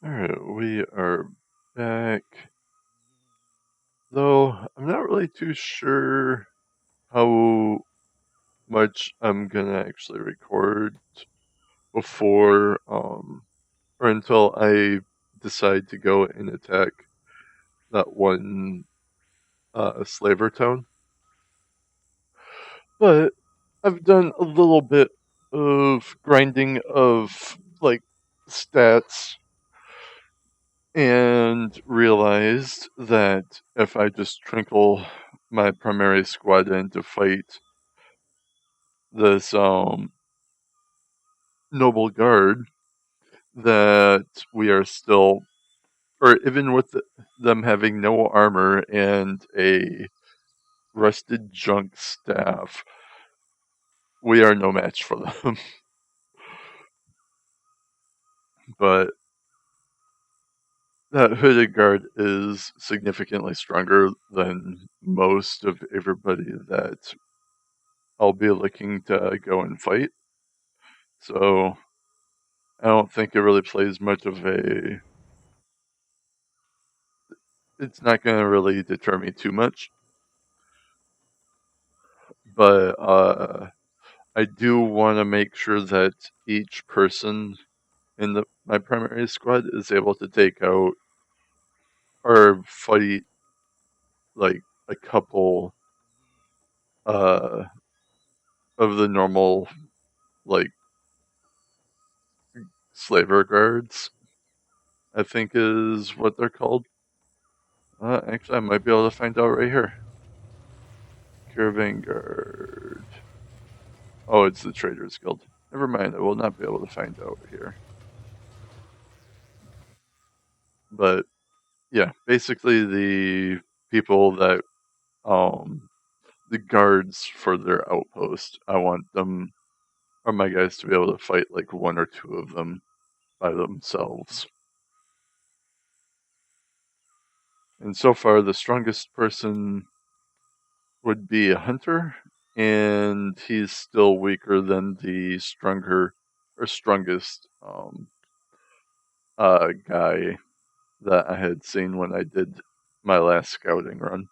Alright, we are back. Though, I'm not really too sure how much I'm gonna actually record before, or until I decide to go and attack that one, slaver town. But, I've done a little bit of grinding of, like, stats and realized that if I just trickle my primary squad in to fight this noble guard, that we are still, or even with them having no armor and a rusted junk staff, we are no match for them. But that hooded guard is significantly stronger than most of everybody that I'll be looking to go and fight. So I don't think it really plays much of a. It's not going to really deter me too much. But I do want to make sure that each person in my primary squad is able to take out or fight like a couple uh, of the normal like slaver guards, I think is what they're called. Actually, I might be able to find out right here. Caravan Guard. Oh, it's the Traders Guild. Never mind, I will not be able to find out here. But yeah, basically the people that the guards for their outpost, I want them or my guys to be able to fight like one or two of them by themselves. And so far the strongest person would be a hunter, and he's still weaker than the strongest guy that I had seen when I did my last scouting run.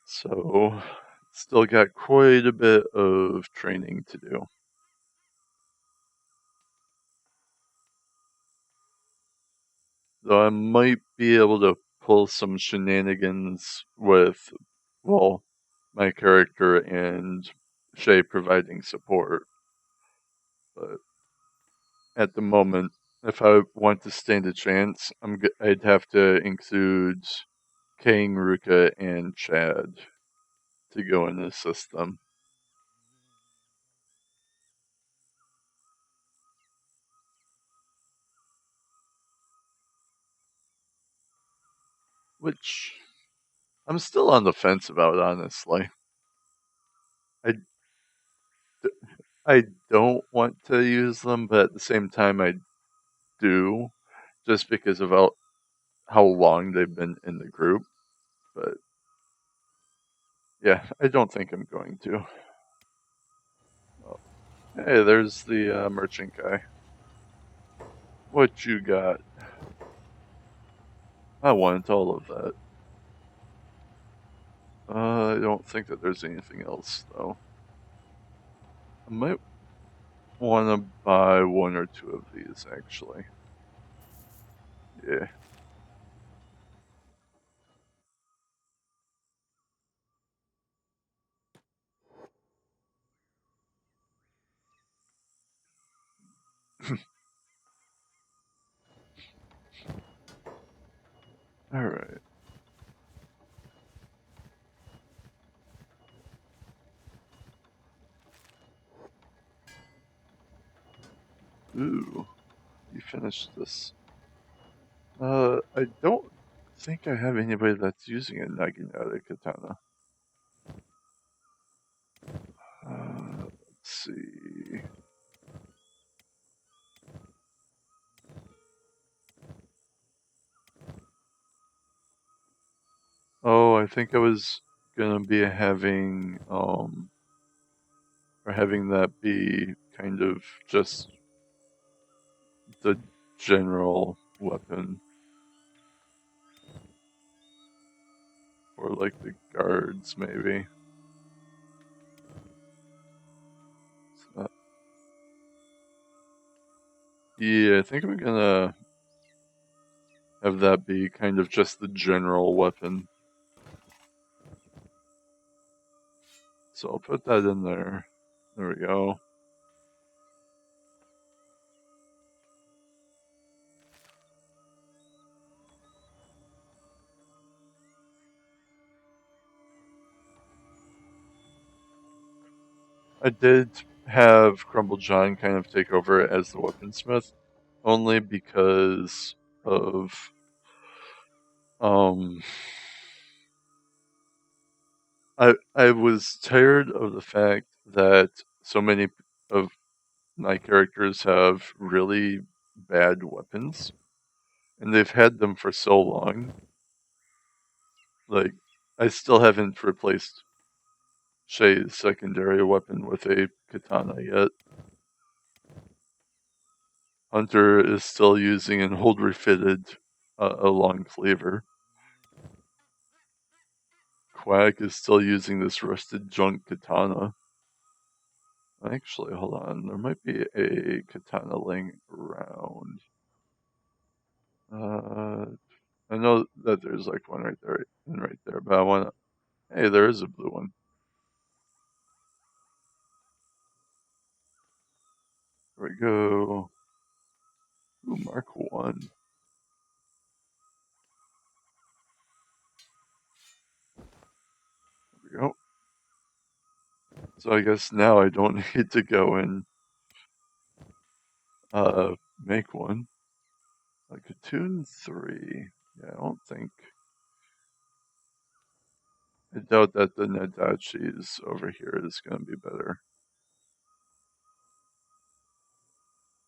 So, still got quite a bit of training to do. Though I might be able to pull some shenanigans with, well, my character and Shay providing support. But at the moment, if I want to stand a chance, I'd have to include Kang, Ruka, and Chad to go and assist them. Which I'm still on the fence about, honestly. I, I don't want to use them, but at the same time, I do, just because of how long they've been in the group. But yeah, I don't think I'm going to. Oh, hey, there's the merchant guy. What you got? I want all of that. I don't think that there's anything else, though. I might want to buy one or two of these, actually. Yeah. Alright. Ooh. You finished this. I don't think I have anybody that's using a Naginata katana. Let's see. Oh, I think I was gonna be having or having that be kind of just the general weapon for like the guards, maybe. Yeah, I think I'm gonna have that be kind of just the general weapon. So I'll put that in there. There we go. I did have Crumble John kind of take over as the weaponsmith, only because of um I was tired of the fact that so many of my characters have really bad weapons, and they've had them for so long. Like, I still haven't replaced Shay's secondary weapon with a katana yet. Hunter is still using an old refitted a long cleaver. Quack is still using this rusted junk katana. Actually, hold on. There might be a katana laying around. I know that there's like one right there and right there, but I want to. Hey, there is a blue one. There we go. Ooh, Mark 1. There we go. So I guess now I don't need to go and make one. A Katoon 3. Yeah, I don't think. I doubt that the Nadachi's over here is going to be better.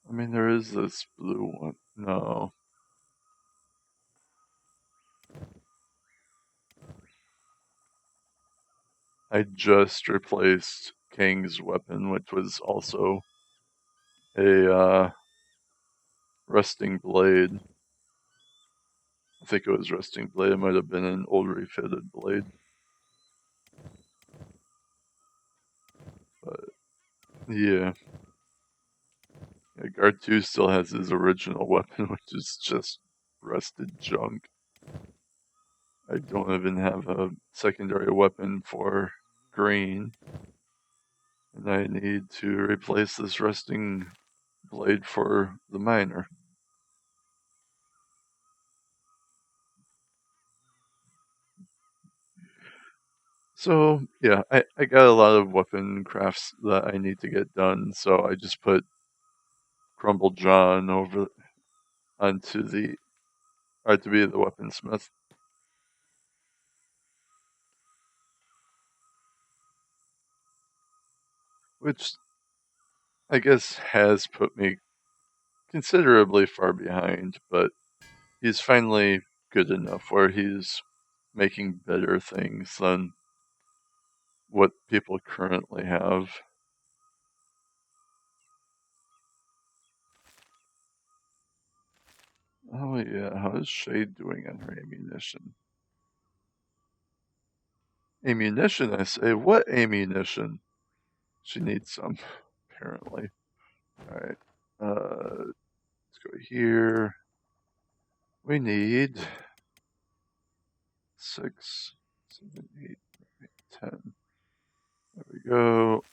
I mean, there is this blue one. No. I just replaced Kang's weapon, which was also a rusting blade. I think it was rusting blade. It might have been an old refitted blade. But yeah. Guard 2 still has his original weapon, which is just rusted junk. I don't even have a secondary weapon for green. And I need to replace this rusting blade for the miner. So, yeah, I got a lot of weapon crafts that I need to get done, so I just put Crumble John over onto the to be the weaponsmith. Which I guess has put me considerably far behind, but he's finally good enough where he's making better things than what people currently have. Oh yeah, how is Shade doing on her ammunition? Ammunition, I say? What ammunition? She needs some, apparently. Alright, let's go here. We need 6, 7, 8, 9, 10. There we go.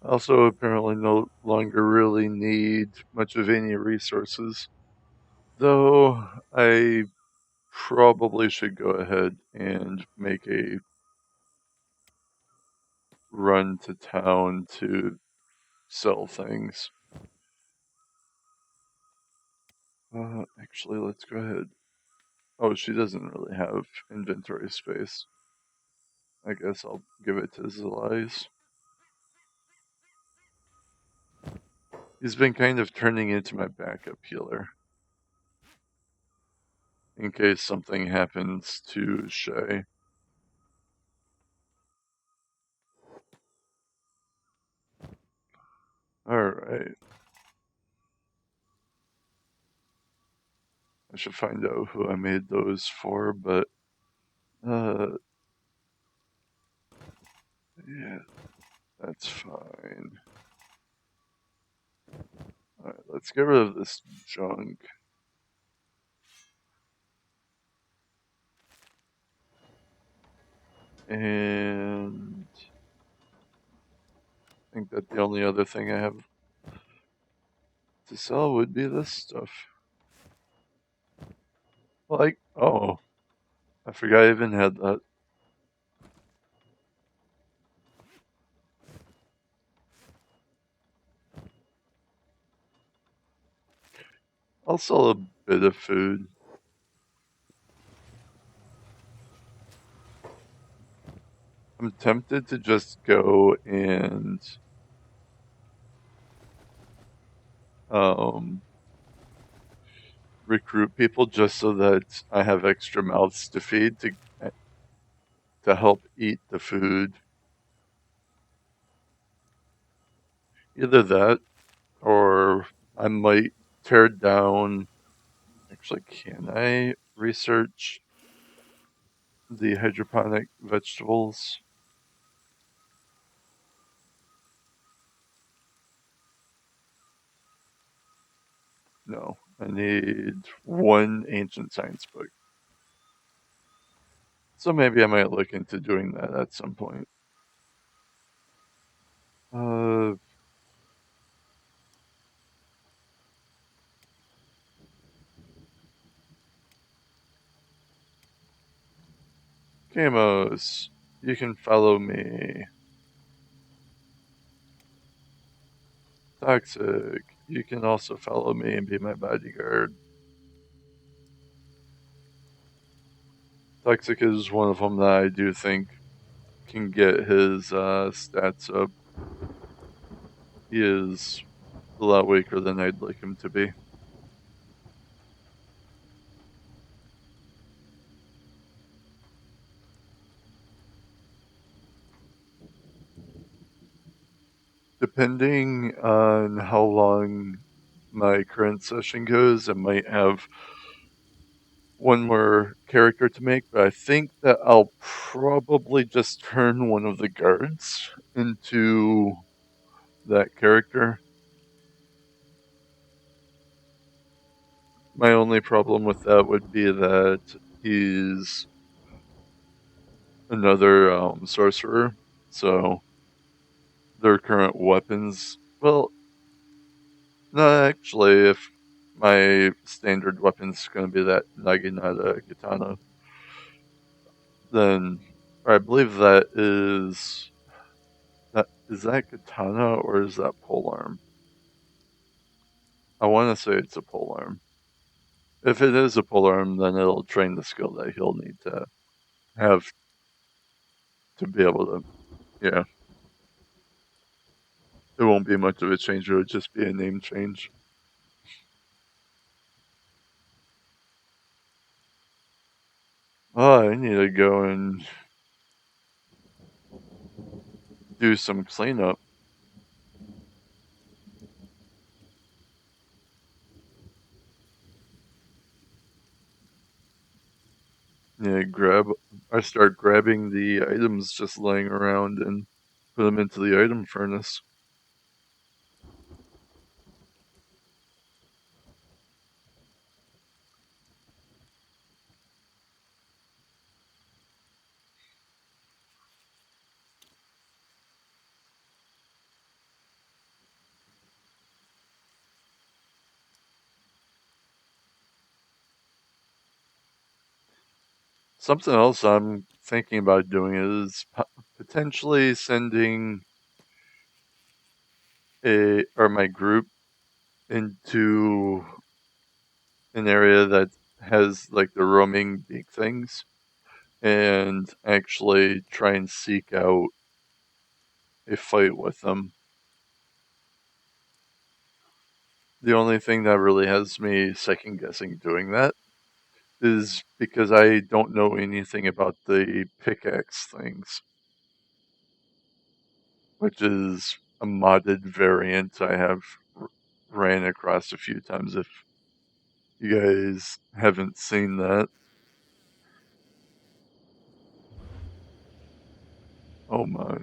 Also, apparently no longer really need much of any resources. Though, I probably should go ahead and make a run to town to sell things. Actually, let's go ahead. Oh, she doesn't really have inventory space. I guess I'll give it to Zelise. He's been kind of turning into my backup healer in case something happens to Shay. Alright. I should find out who I made those for, but yeah, that's fine. Alright, let's get rid of this junk. And I think that the only other thing I have to sell would be this stuff. Like, oh, I forgot I even had that. I'll sell a bit of food. I'm tempted to just go and recruit people just so that I have extra mouths to feed to help eat the food. Either that, or I might tear down. Actually, can I research the hydroponic vegetables? No, I need one ancient science book. So maybe I might look into doing that at some point. Camos, you can follow me. Toxic, you can also follow me and be my bodyguard. Toxic is one of them that I do think can get his stats up. He is a lot weaker than I'd like him to be. Depending on how long my current session goes, I might have one more character to make, but I think that I'll probably just turn one of the guards into that character. My only problem with that would be that he's another sorcerer, so their current weapons. Well, no, actually, if my standard weapon's going to be that Naginata katana, then I believe that is that katana or is that polearm? I want to say it's a polearm. If it is a polearm, then it'll train the skill that he'll need to have to be able to. Yeah, it won't be much of a change. It would just be a name change. Oh, I need to go and do some cleanup. Yeah, I start grabbing the items just laying around and put them into the item furnace. Something else I'm thinking about doing is potentially sending my group into an area that has like the roaming big things and actually try and seek out a fight with them. The only thing that really has me second guessing doing that is because I don't know anything about the pickaxe things, which is a modded variant I have ran across a few times. If you guys haven't seen that, oh my,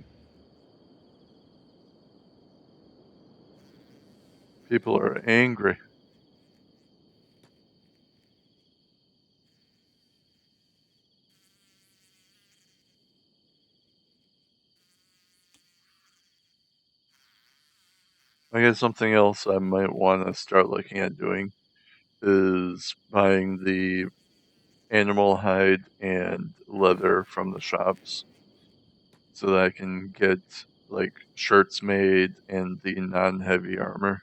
people are angry. I guess something else I might want to start looking at doing is buying the animal hide and leather from the shops so that I can get like shirts made and the non-heavy armor.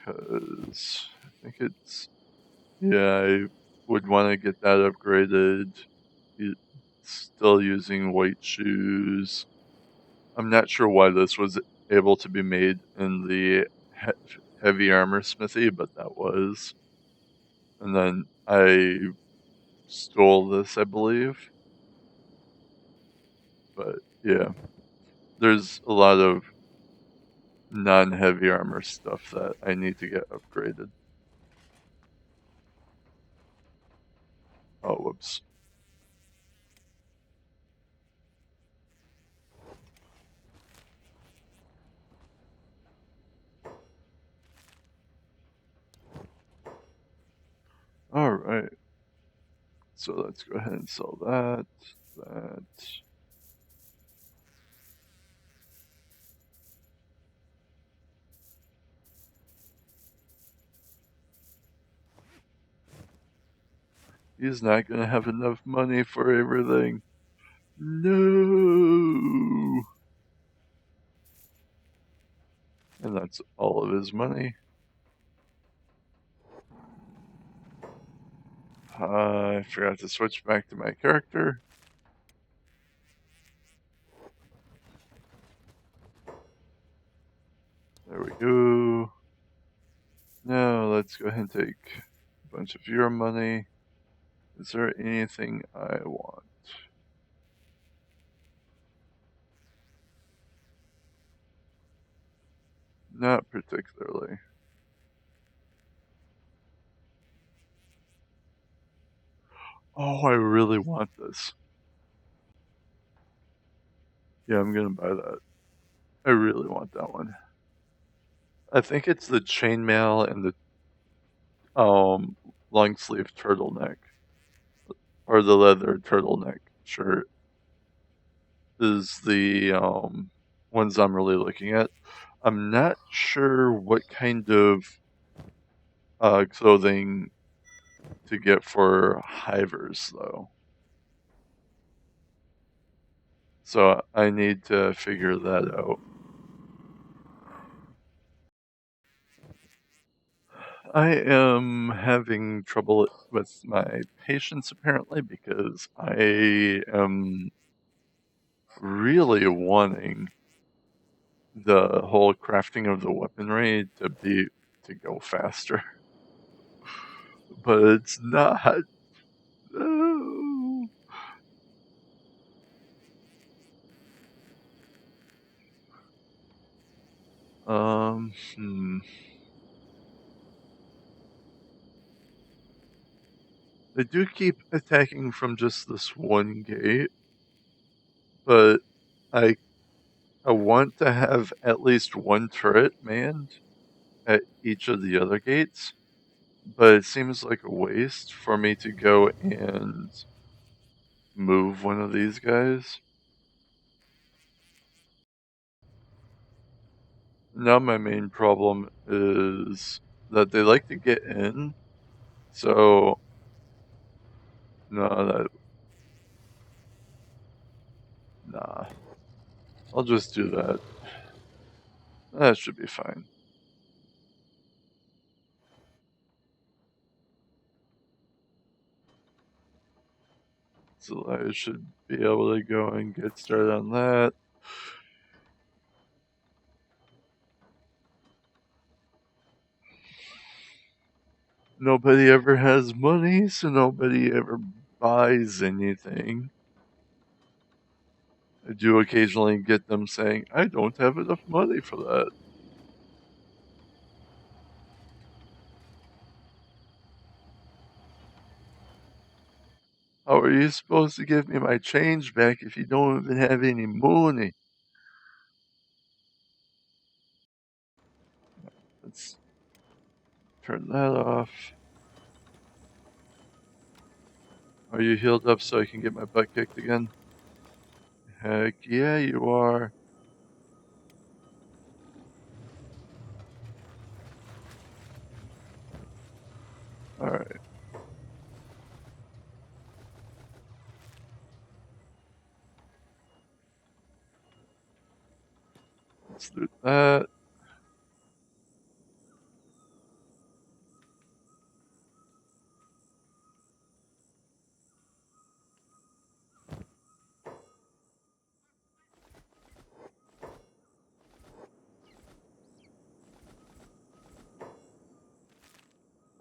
Because I think it's, yeah, I would want to get that upgraded. Still using white shoes. I'm not sure why this was able to be made in the heavy armor smithy, but that was. And then I stole this, I believe. But yeah, there's a lot of non-heavy armor stuff that I need to get upgraded. Oh, whoops. Alright. So let's go ahead and sell that. He's not going to have enough money for everything. No! And that's all of his money. I forgot to switch back to my character. There we go. Now let's go ahead and take a bunch of your money. Is there anything I want? Not particularly. Oh, I really want this. Yeah, I'm gonna buy that. I really want that one. I think it's the chainmail and the long sleeve turtleneck, or the leather turtleneck shirt is the ones I'm really looking at. I'm not sure what kind of clothing to get for hivers though. So I need to figure that out. I am having trouble with my patience apparently because I am really wanting the whole crafting of the weaponry to go faster. But it's not. No. Hmm. They do keep attacking from just this one gate, but I I want to have at least one turret manned at each of the other gates, but it seems like a waste for me to go and move one of these guys. Now my main problem is that they like to get in, so no, nah. I'll just do that. That should be fine. So I should be able to go and get started on that. Nobody ever has money, so nobody ever buys anything. I do occasionally get them saying, I don't have enough money for that. How are you supposed to give me my change back if you don't even have any money? Let's turn that off. Are you healed up so I can get my butt kicked again? Heck yeah, you are. Alright. Let's do that.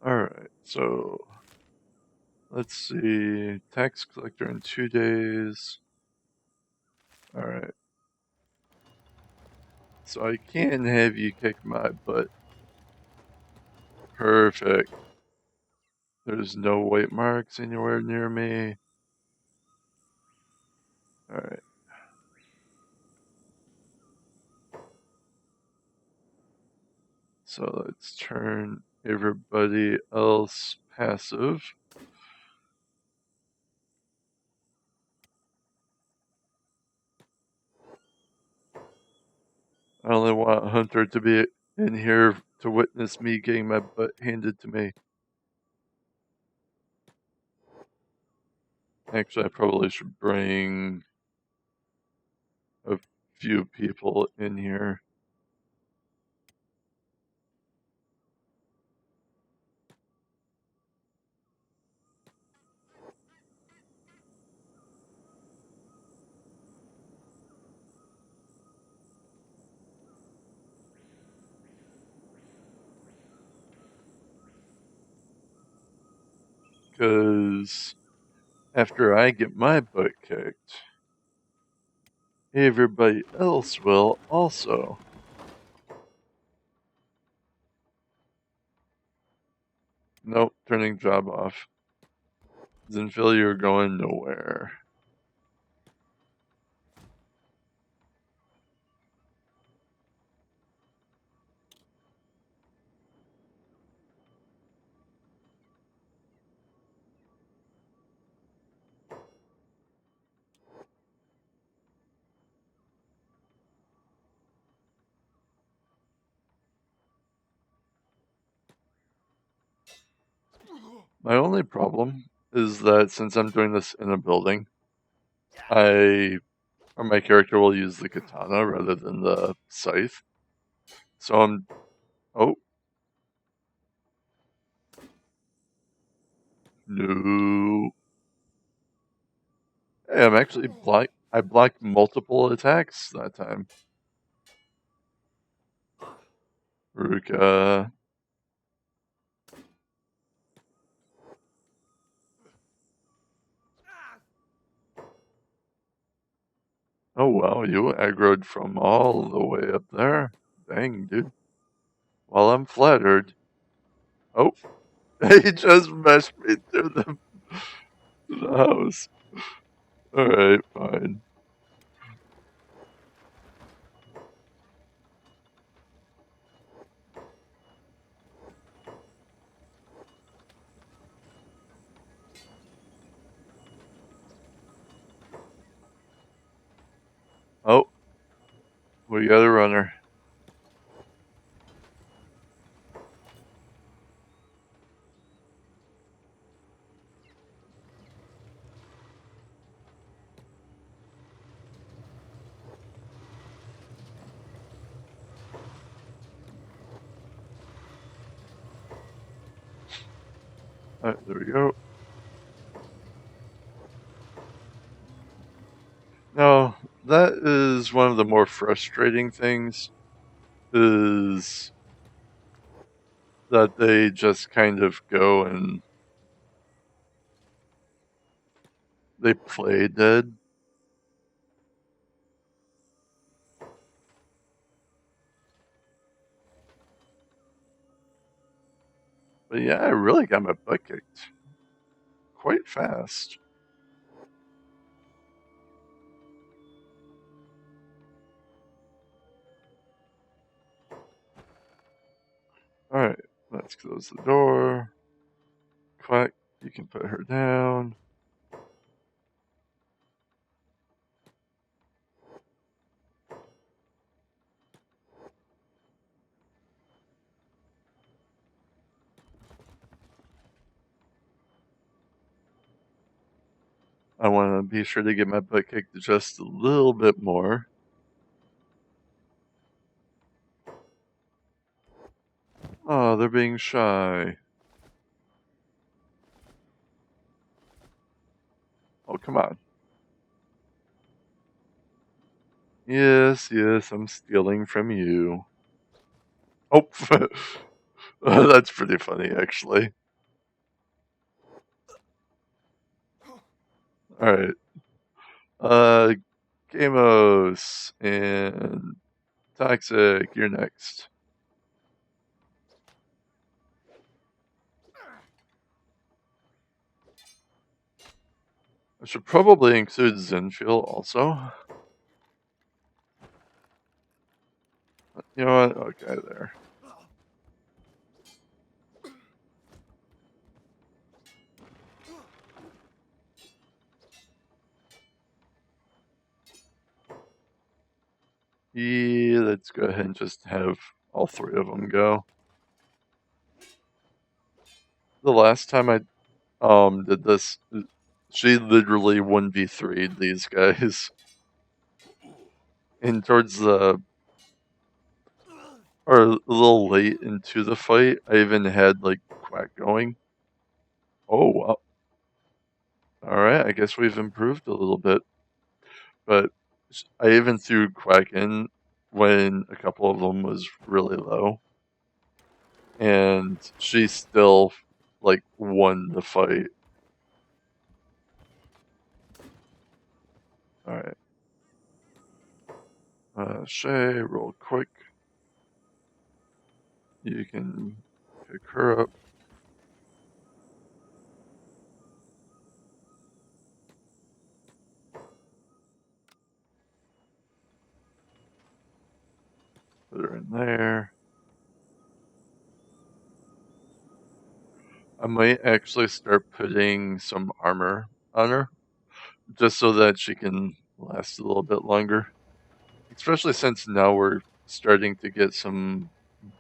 Alright, so let's see. Tax collector in 2 days. Alright. So I can have you kick my butt. Perfect. There's no white marks anywhere near me. Alright. So let's turn everybody else passive. I only want Hunter to be in here to witness me getting my butt handed to me. Actually, I probably should bring a few people in here. Because after I get my butt kicked, everybody else will also. Nope, turning job off. Zinfil, you're going nowhere. My only problem is that since I'm doing this in a building, my character will use the katana rather than the scythe. So oh, no. Hey, I'm actually I blocked multiple attacks that time. Ruka. Oh wow, you aggroed from all the way up there. Dang, dude. Well, I'm flattered. Oh, he just meshed me through the house. Alright, fine. Oh, we got a runner. Alright, there we go. that is one of the more frustrating things, is that they just kind of go and they play dead. But yeah, I really got my butt kicked quite fast. Alright, let's close the door. Quack, you can put her down. I want to be sure to get my butt kicked just a little bit more. Oh, they're being shy. Oh, come on. Yes, yes, I'm stealing from you. Oh, that's pretty funny, actually. Alright. Gamos and Toxic, you're next. I should probably include Zenfield also. You know what? Okay, there. Yeah, let's go ahead and just have all three of them go. The last time I did this, she literally 1v3'd these guys. And towards the, or a little late into the fight, I even had like Quack going. Oh, well. Alright, I guess we've improved a little bit. But I even threw Quack in when a couple of them was really low. And she still like won the fight. Alright. Shay, roll quick. You can pick her up. Put her in there. I might actually start putting some armor on her, just so that she can last a little bit longer. Especially since now we're starting to get some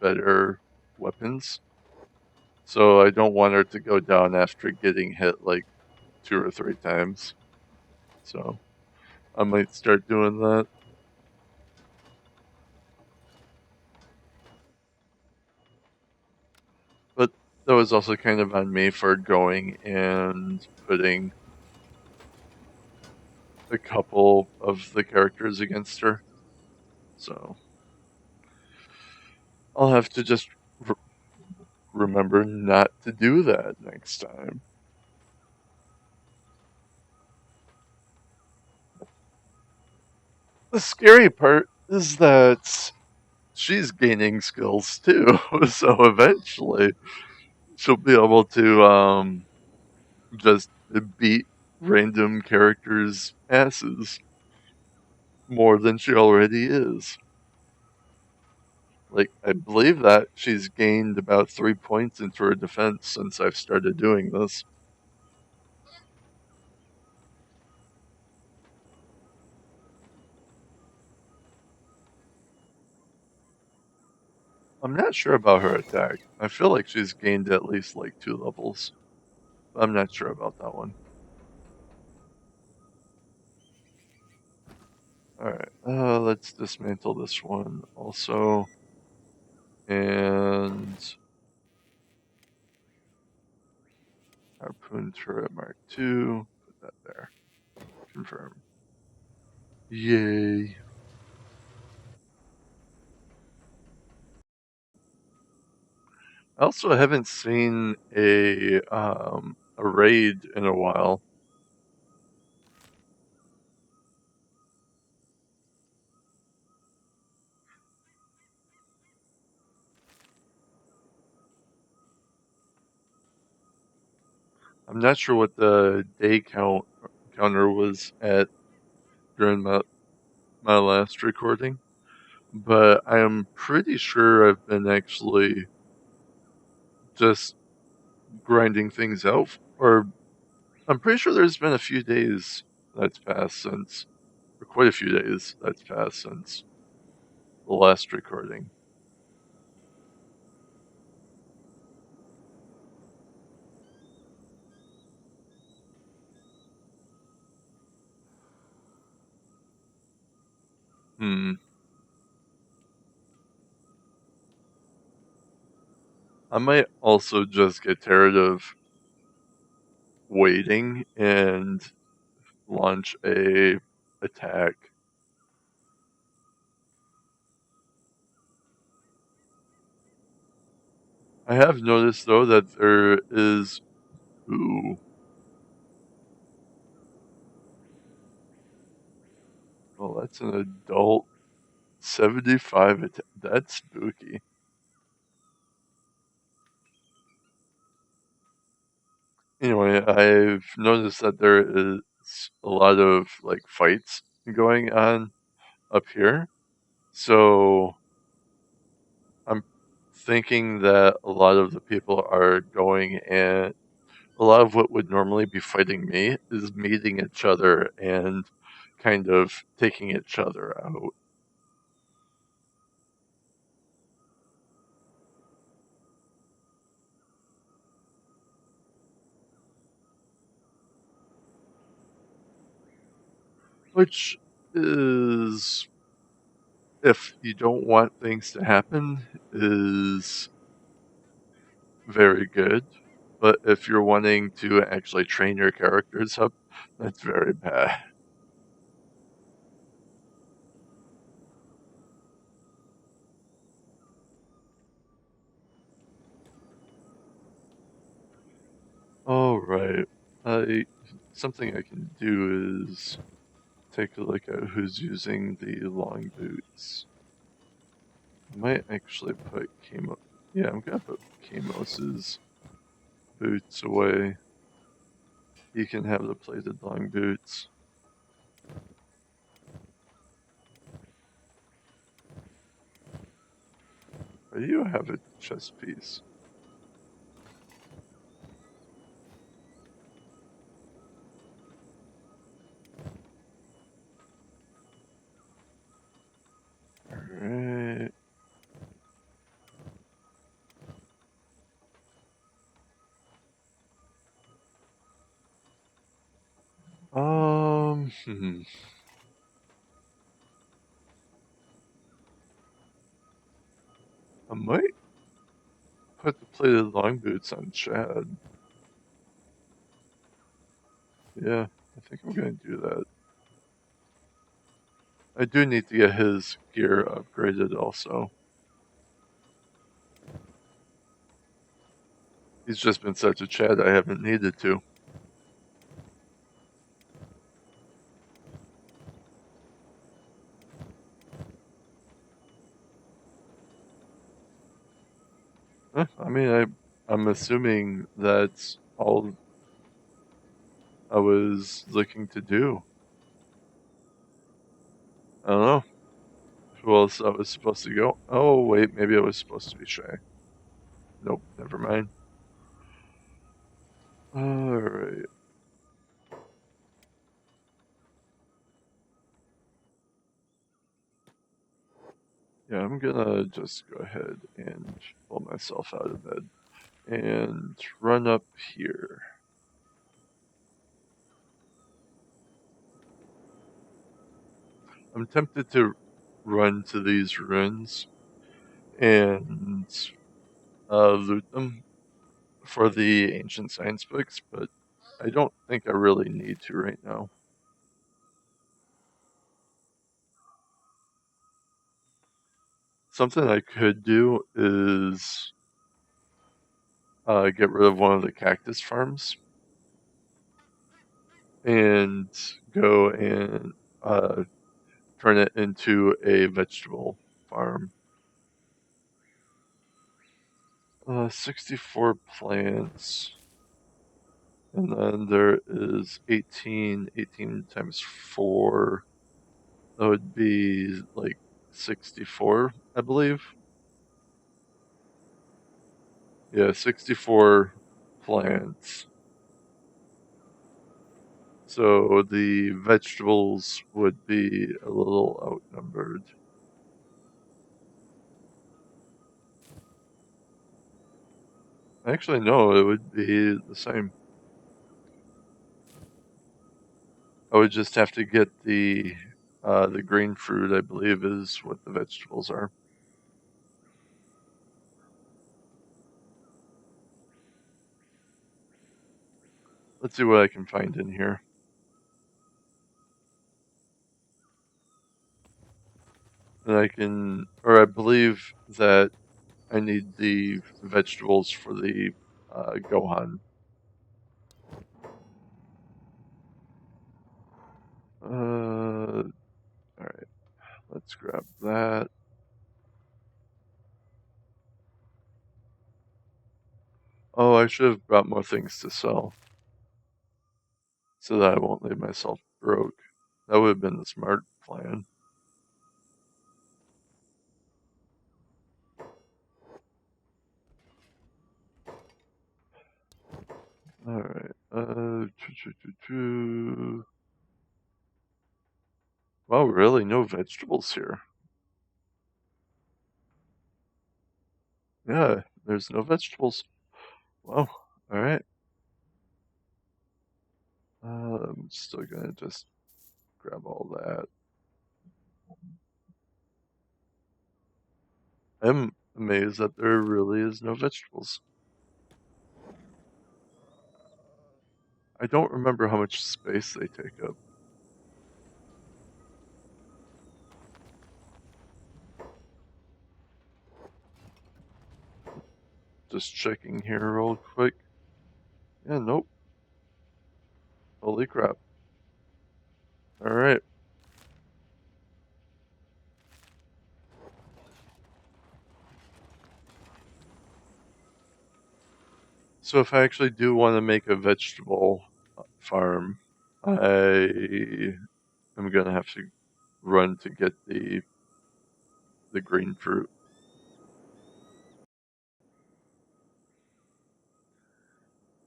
better weapons. So I don't want her to go down after getting hit like 2 or 3 times. So I might start doing that. But that was also kind of on me for going and putting a couple of the characters against her. So I'll have to just remember not to do that next time. The scary part is that she's gaining skills too, so eventually she'll be able to just beat random characters' asses more than she already is. Like, I believe that she's gained about 3 points into her defense since I've started doing this. I'm not sure about her attack. I feel like she's gained at least like 2 levels. I'm not sure about that one. Alright, let's dismantle this one also. And Harpoon turret Mark II. Put that there. Confirm. Yay. I also haven't seen a raid in a while. I'm not sure what the day counter was at during my last recording, but I am pretty sure I've been actually just grinding things out, or I'm pretty sure there's been a few days that's passed since, or quite a few days that's passed since the last recording. Hmm. I might also just get tired of waiting and launch a attack. I have noticed though that there is ooh. Well, that's an adult 75 that's spooky. Anyway, I've noticed that there is a lot of like fights going on up here. So I'm thinking that a lot of the people are going, and a lot of what would normally be fighting me is meeting each other and kind of taking each other out. Which is, if you don't want things to happen, is very good. But if you're wanting to actually train your characters up, that's very bad. All right. I Something I can do is take a look at who's using the long boots. I might actually put Kamo. Yeah, I'm gonna put Kamos's boots away. He can have the plated long boots. I do have a chest piece. Alright. Hmm. I might put the plated long boots on Chad. Yeah, I think I'm gonna do that. I do need to get his gear upgraded also. He's just been such a Chad I haven't needed to. I mean, I'm assuming that's all I was looking to do. I don't know who else I was supposed to go. Oh wait, maybe I was supposed to be Shay. Nope, never mind. All right. Yeah, I'm gonna just go ahead and pull myself out of bed and run up here. I'm tempted to run to these ruins and loot them for the ancient science books, but I don't think I really need to right now. Something I could do is get rid of one of the cactus farms and go and turn it into a vegetable farm. 64 plants. And then there is 18. 18 times 4. That would be like 64, I believe. Yeah, 64 plants. So the vegetables would be a little outnumbered. Actually, no, it would be the same. I would just have to get the green fruit, I believe, is what the vegetables are. Let's see what I can find in here. And I believe that I need the vegetables for the Gohan. Alright, let's grab that. Oh, I should have brought more things to sell so that I won't leave myself broke. That would have been the smart plan. Alright, wow, really? No vegetables here? Yeah, there's no vegetables. Wow, alright. I'm still gonna just grab all that. I'm amazed that there really is no vegetables. I don't remember how much space they take up. Just checking here real quick. Yeah, nope. Holy crap. Alright. So if I actually do want to make a vegetable farm, I am going to have to run to get the green fruit.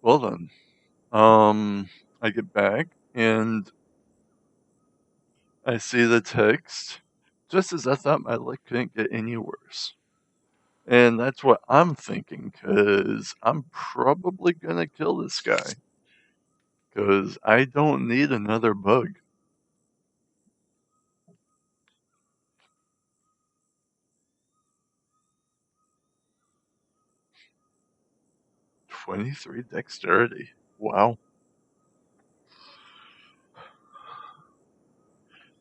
Well then, I get back and I see the text. Just as I thought my luck couldn't get any worse. And that's what I'm thinking, because I'm probably going to kill this guy. Because I don't need another bug. "23 dexterity. Wow.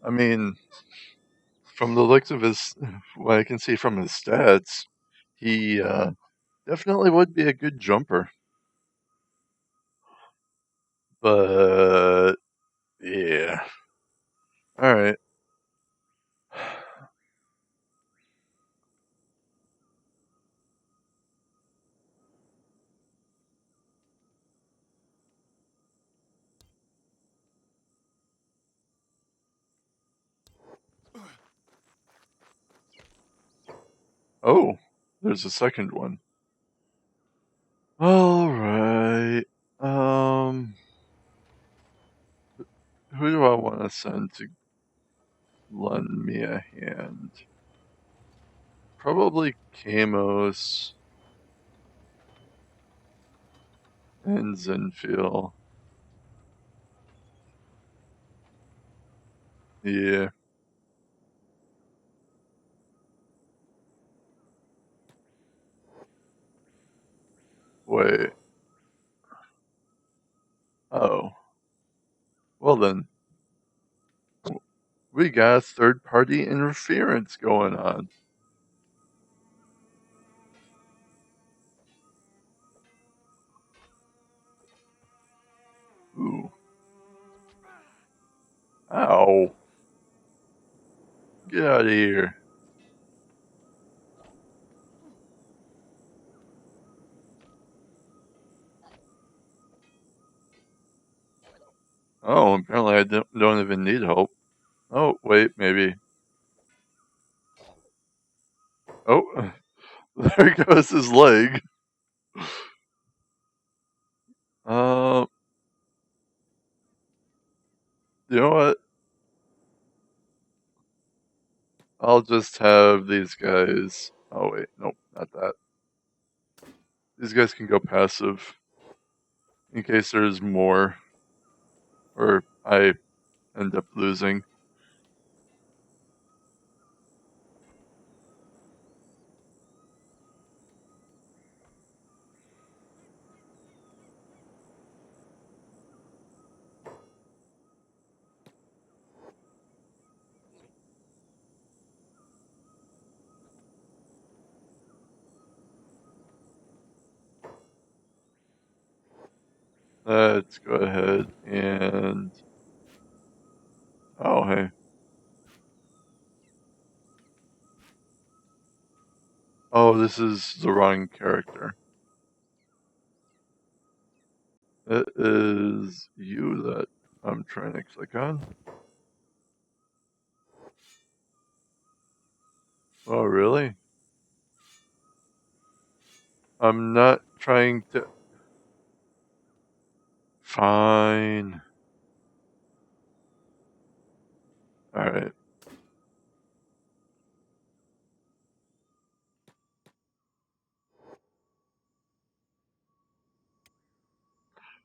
I mean, from the looks of what I can see from his stats, he definitely would be a good jumper. But, yeah. Alright. Oh, there's a second one. Alright. Who do I want to send to lend me a hand? Probably Camos and Zenfeel. Yeah. Wait. Oh. Well then, we got third-party interference going on. Ow. Get out of here. Oh, apparently I don't even need help. Oh, wait, maybe. Oh, there goes his leg. Uh, you know what? I'll just have these guys. Oh, wait, nope, not that. These guys can go passive in case there's more, or I end up losing. Let's go ahead and. Oh, hey. Oh, this is the wrong character. It is you that I'm trying to click on. Oh, really? I'm not trying to. Fine. Alright.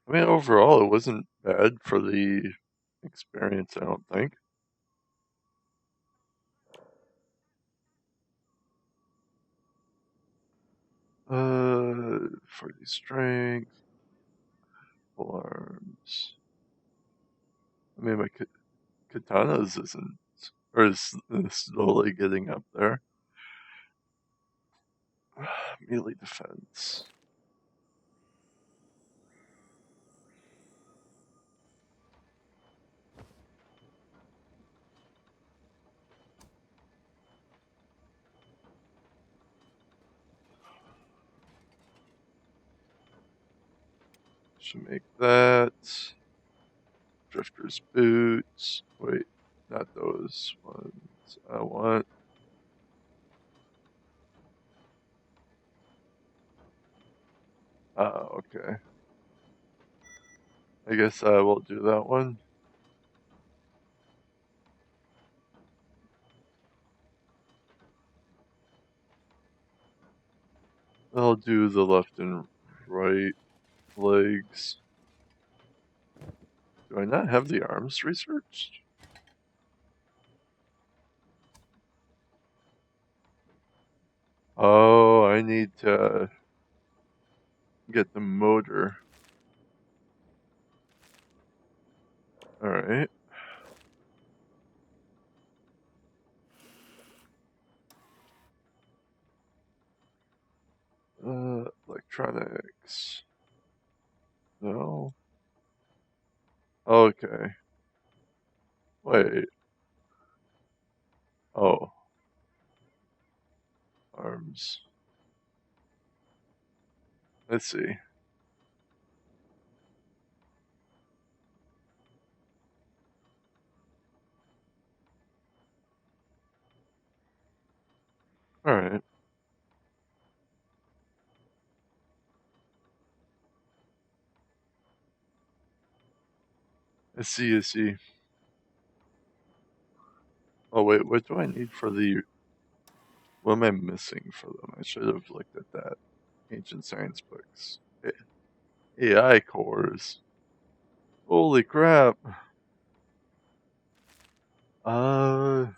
I mean, overall, it wasn't bad for the experience, I don't think. 40 strength, full arms. I mean, my katanas isn't, or is slowly getting up there. Melee defense. Should make that. Drifter's boots. Wait, not those ones. I want. Okay. I guess I will do that one. I'll do the left and right legs. Do I not have the arms researched? Oh, I need to get the motor. Alright. Electronics. No. Okay. Wait. Oh. Arms. Let's see. Alright. I see, I see. Oh, wait, what do I need for the. What am I missing for them? I should have looked at that. Ancient science books. AI cores. Holy crap. Where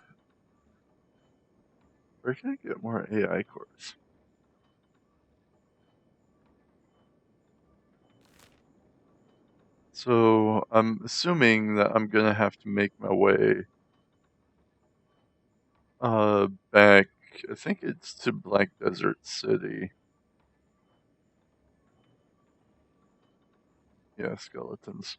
can I get more AI cores? So I'm assuming that I'm gonna have to make my way back. I think it's to Black Desert City. Yeah, skeletons.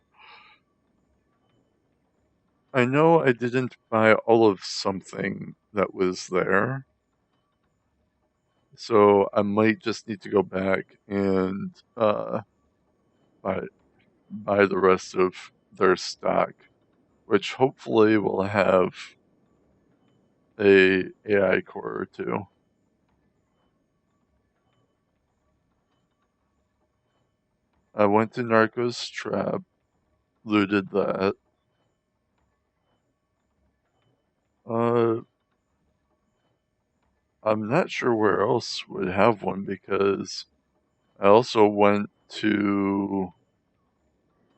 I know I didn't buy all of something that was there, so I might just need to go back and buy buy the rest of their stock, which hopefully will have a AI core or two. I went to Narco's Trap, looted that. Uh, I'm not sure where else would have one because I also went to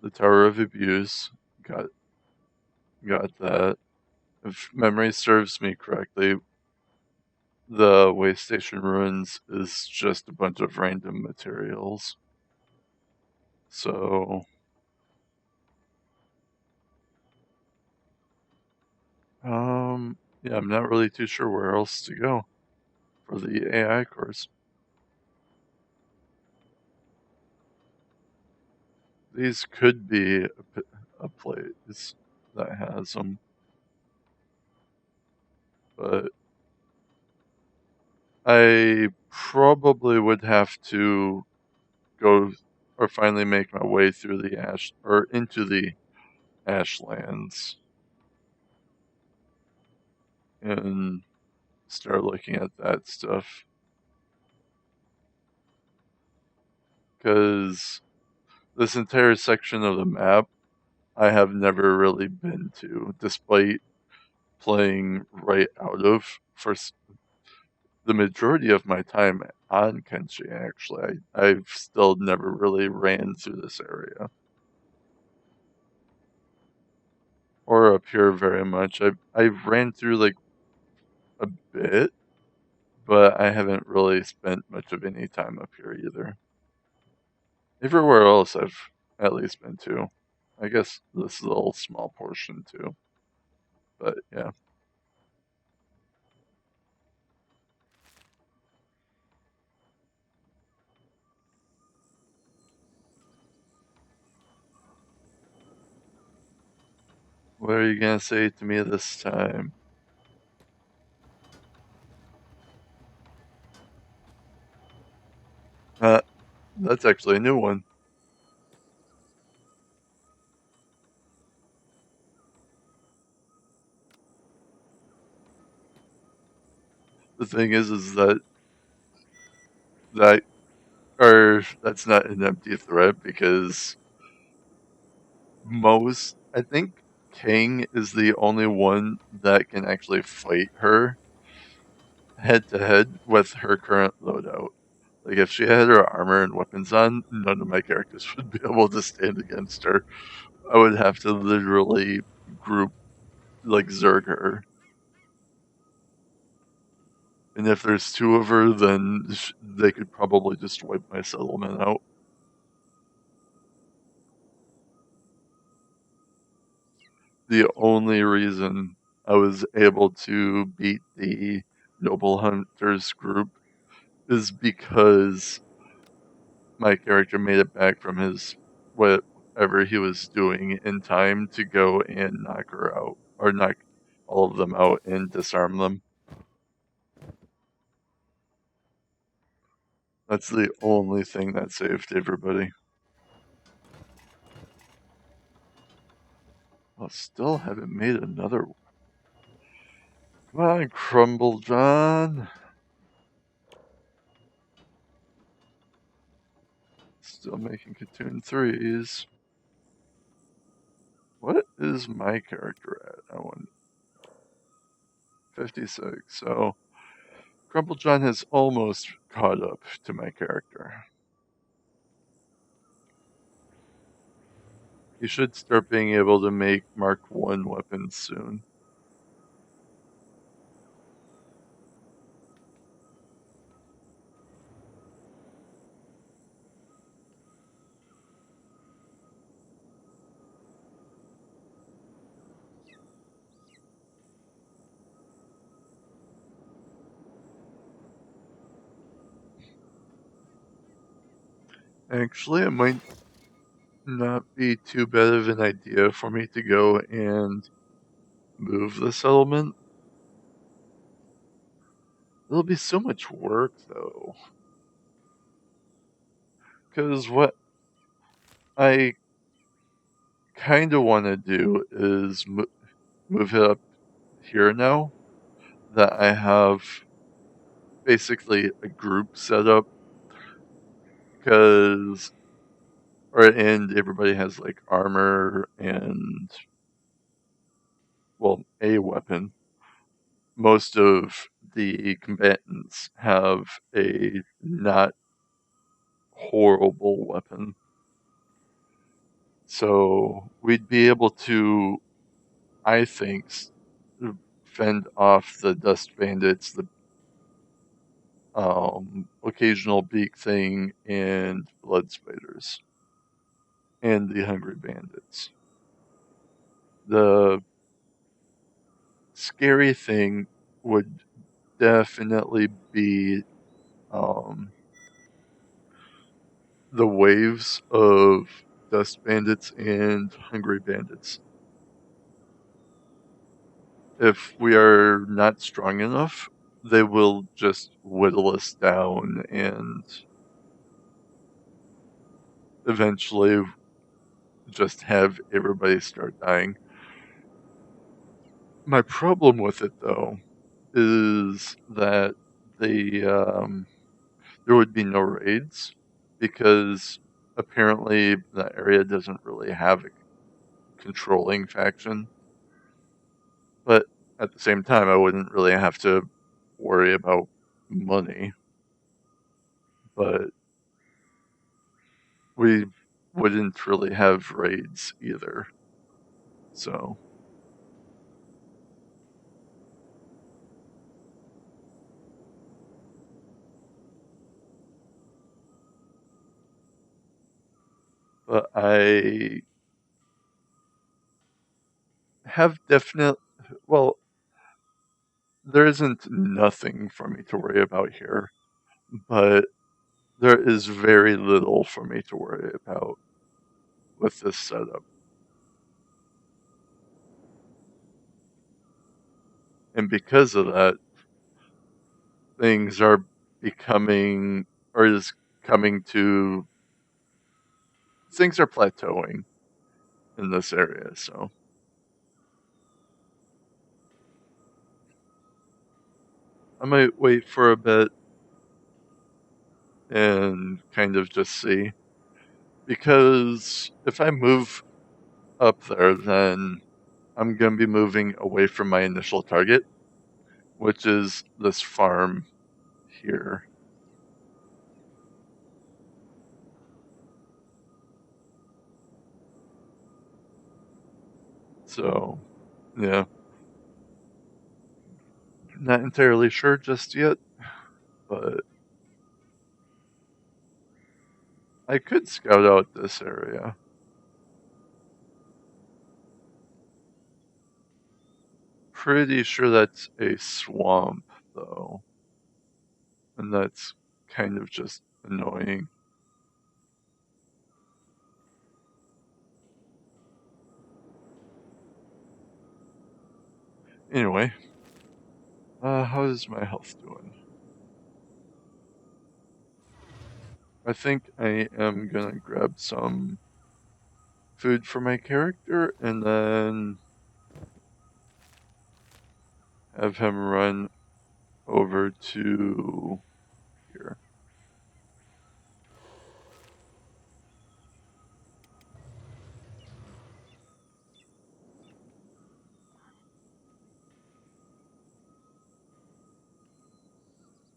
the Tower of Abuse, got that. If memory serves me correctly, the Waystation Ruins is just a bunch of random materials. So, yeah, I'm not really too sure where else to go for the AI course. These could be a place that has them, but I probably would have to go or finally make my way through the ash or into the ashlands and start looking at that stuff because this entire section of the map I have never really been to, despite playing right out of for the majority of my time on Kenshi. Actually, I've still never really ran through this area or up here very much. I've ran through like a bit, but I haven't really spent much of any time up here either. Everywhere else I've at least been to. I guess this is a little small portion too. But yeah. What are you gonna say to me this time? That's actually a new one. The thing is that or that's not an empty threat because I think King is the only one that can actually fight her head to head with her current loadout. Like if she had her armor and weapons on, none of my characters would be able to stand against her. I would have to literally group like Zerg her. And if there's two of her, then they could probably just wipe my settlement out. The only reason I was able to beat the Noble Hunters group is because my character made it back from his whatever he was doing in time to go and knock her out, or knock all of them out and disarm them. That's the only thing that saved everybody. I still haven't made another. Come on, Crumble John. Still making Katoon 3s. What is my character at? I wonder. 56. So Crumble John has almost caught up to my character. He should start being able to make Mark 1 weapons soon. Actually, it might not be too bad of an idea for me to go and move the settlement. It'll be so much work, though. Because what I kind of want to do is move it up here now that I have basically a group set up. Because, and everybody has like armor and, well, a weapon. Most of the combatants have a not horrible weapon. So we'd be able to, I think, fend off the dust bandits, the occasional beak thing, and blood spiders, and the hungry bandits. The scary thing would definitely be the waves of dust bandits and hungry bandits. If we are not strong enough, they will just whittle us down and eventually just have everybody start dying. My problem with it, though, is that there would be no raids because apparently that area doesn't really have a controlling faction. But at the same time, I wouldn't really have to worry about money. But we wouldn't really have raids either. So, but I have definite, well, there isn't nothing for me to worry about here, but there is very little for me to worry about with this setup. And because of that, things are becoming, or is coming to, things are plateauing in this area, so. I might wait for a bit and kind of just see. Because if I move up there, then I'm going to be moving away from my initial target, which is this farm here. So, yeah. Not entirely sure just yet, but I could scout out this area. Pretty sure that's a swamp, though. And that's kind of just annoying. Anyway, how's my health doing? I think I am gonna grab some food for my character and then have him run over to here.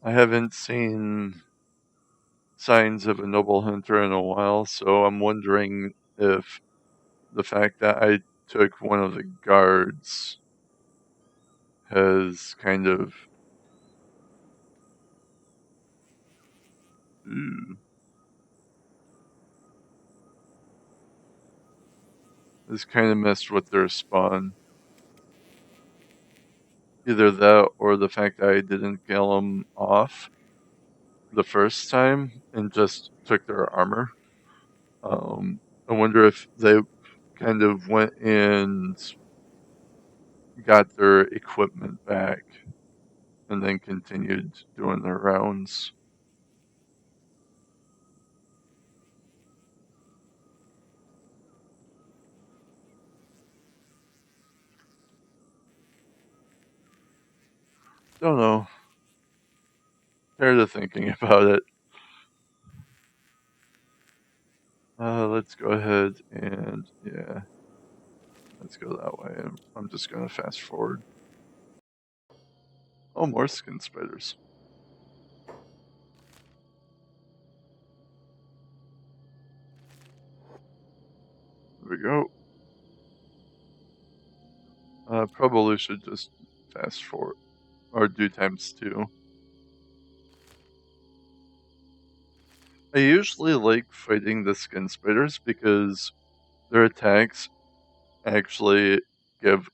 I haven't seen signs of a noble hunter in a while, so I'm wondering if the fact that I took one of the guards has kind of has kind of messed with their spawn. Either that or the fact that I didn't kill them off the first time and just took their armor. I wonder if they kind of went and got their equipment back and then continued doing their rounds. Don't know. Tired of thinking about it. Let's go ahead and, yeah, let's go that way. I'm just going to fast forward. Oh, more skin spiders. There we go. Probably should just fast forward, or do ×2. I usually like fighting the skin spiders because their attacks actually give,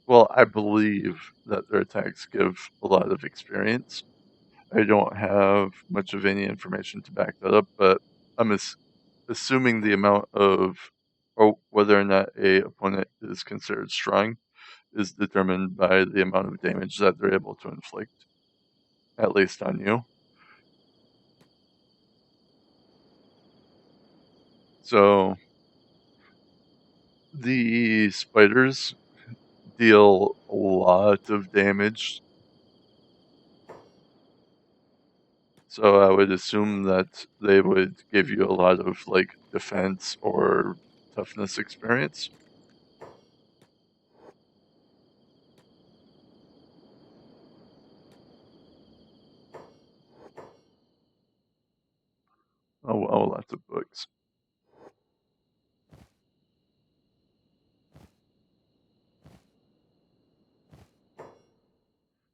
well, I believe that their attacks give a lot of experience. I don't have much of any information to back that up, but I'm assuming the amount of, or whether or not a opponent is considered strong, is determined by the amount of damage that they're able to inflict, at least on you. So the spiders deal a lot of damage. So I would assume that they would give you a lot of like defense or toughness experience. Oh wow, lots of books.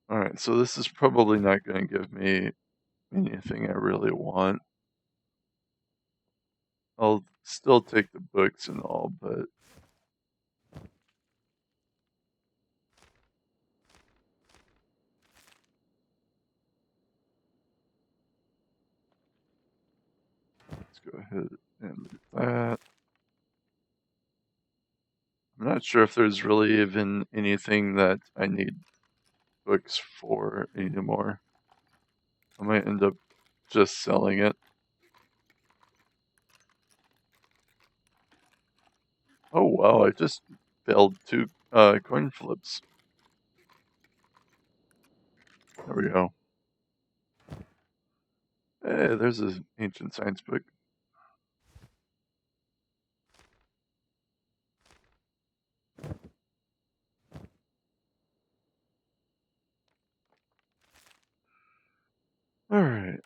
Alright, so this is probably not going to give me anything I really want. I'll still take the books and all, but let's go ahead and do that. I'm not sure if there's really even anything that I need books for anymore. I might end up just selling it. Oh wow, I just failed 2 coin flips. There we go. Hey, there's an ancient science book. Alright.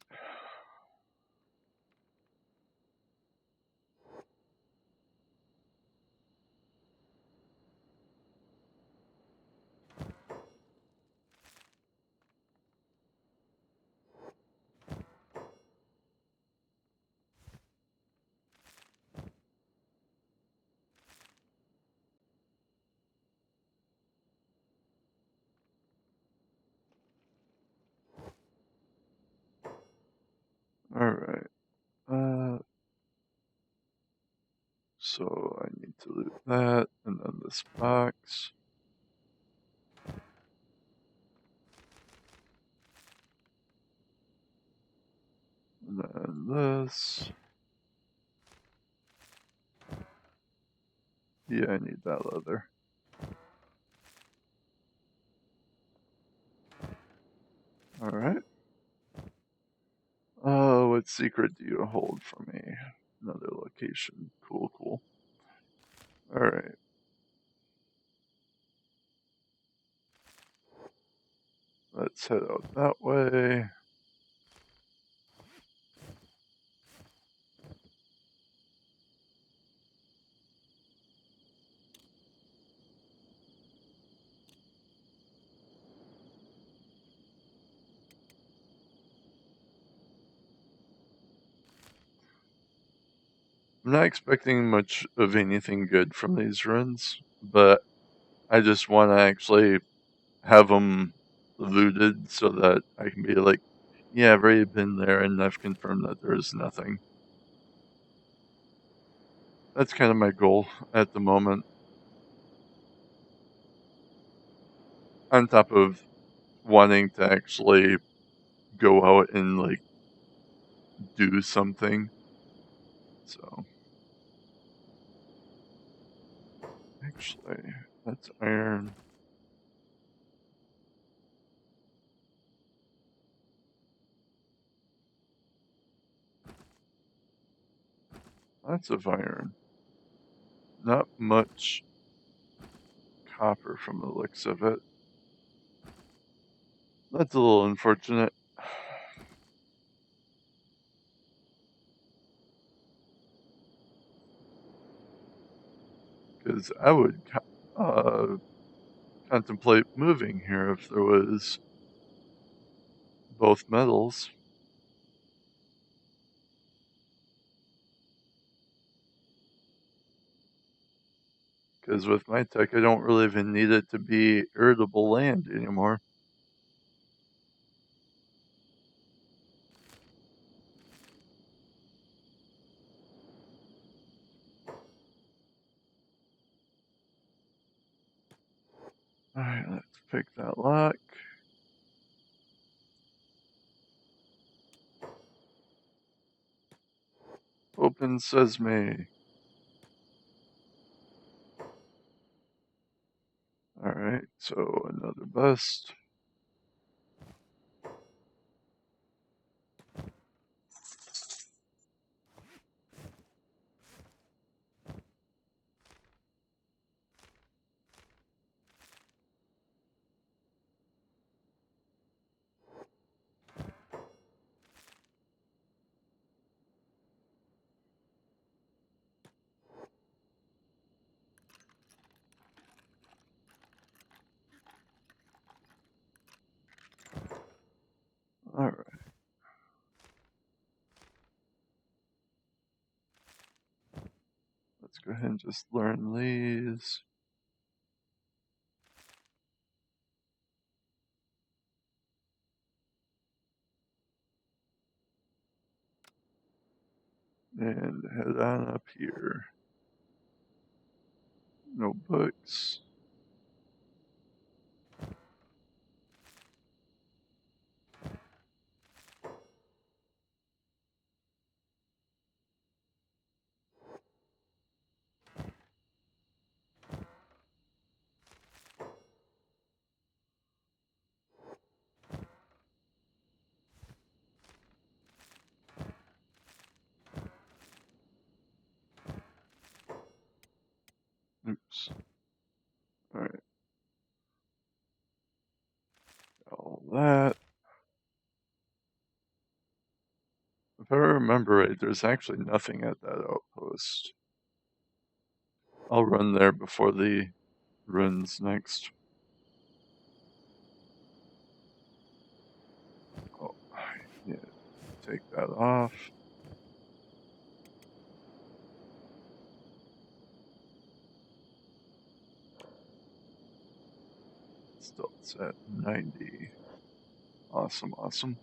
Alright. So I need to loot that, and then this box. And then this. Yeah, I need that leather. Alright. What secret do you hold for me? Another location. Cool, cool. Alright. Let's head out that way. I'm not expecting much of anything good from these runs, but I just want to actually have them looted so that I can be like, yeah, I've already been there and I've confirmed that there is nothing. That's kind of my goal at the moment. on top of wanting to actually go out and like do something. So actually, that's iron. Lots of iron. Not much copper from the looks of it. That's a little unfortunate. Because I would contemplate moving here if there was both metals. Because with my tech, I don't really even need it to be irritable land anymore. Alright, let's pick that lock. Open sesame. Alright, so another bust. Alright. Let's go ahead and just learn these. And head on up here. No books. Oops. Alright. All that. If I remember right, there's actually nothing at that outpost. I'll run there before the runs next. Oh, yeah. Take that off. Still, it's at 90. Awesome, awesome.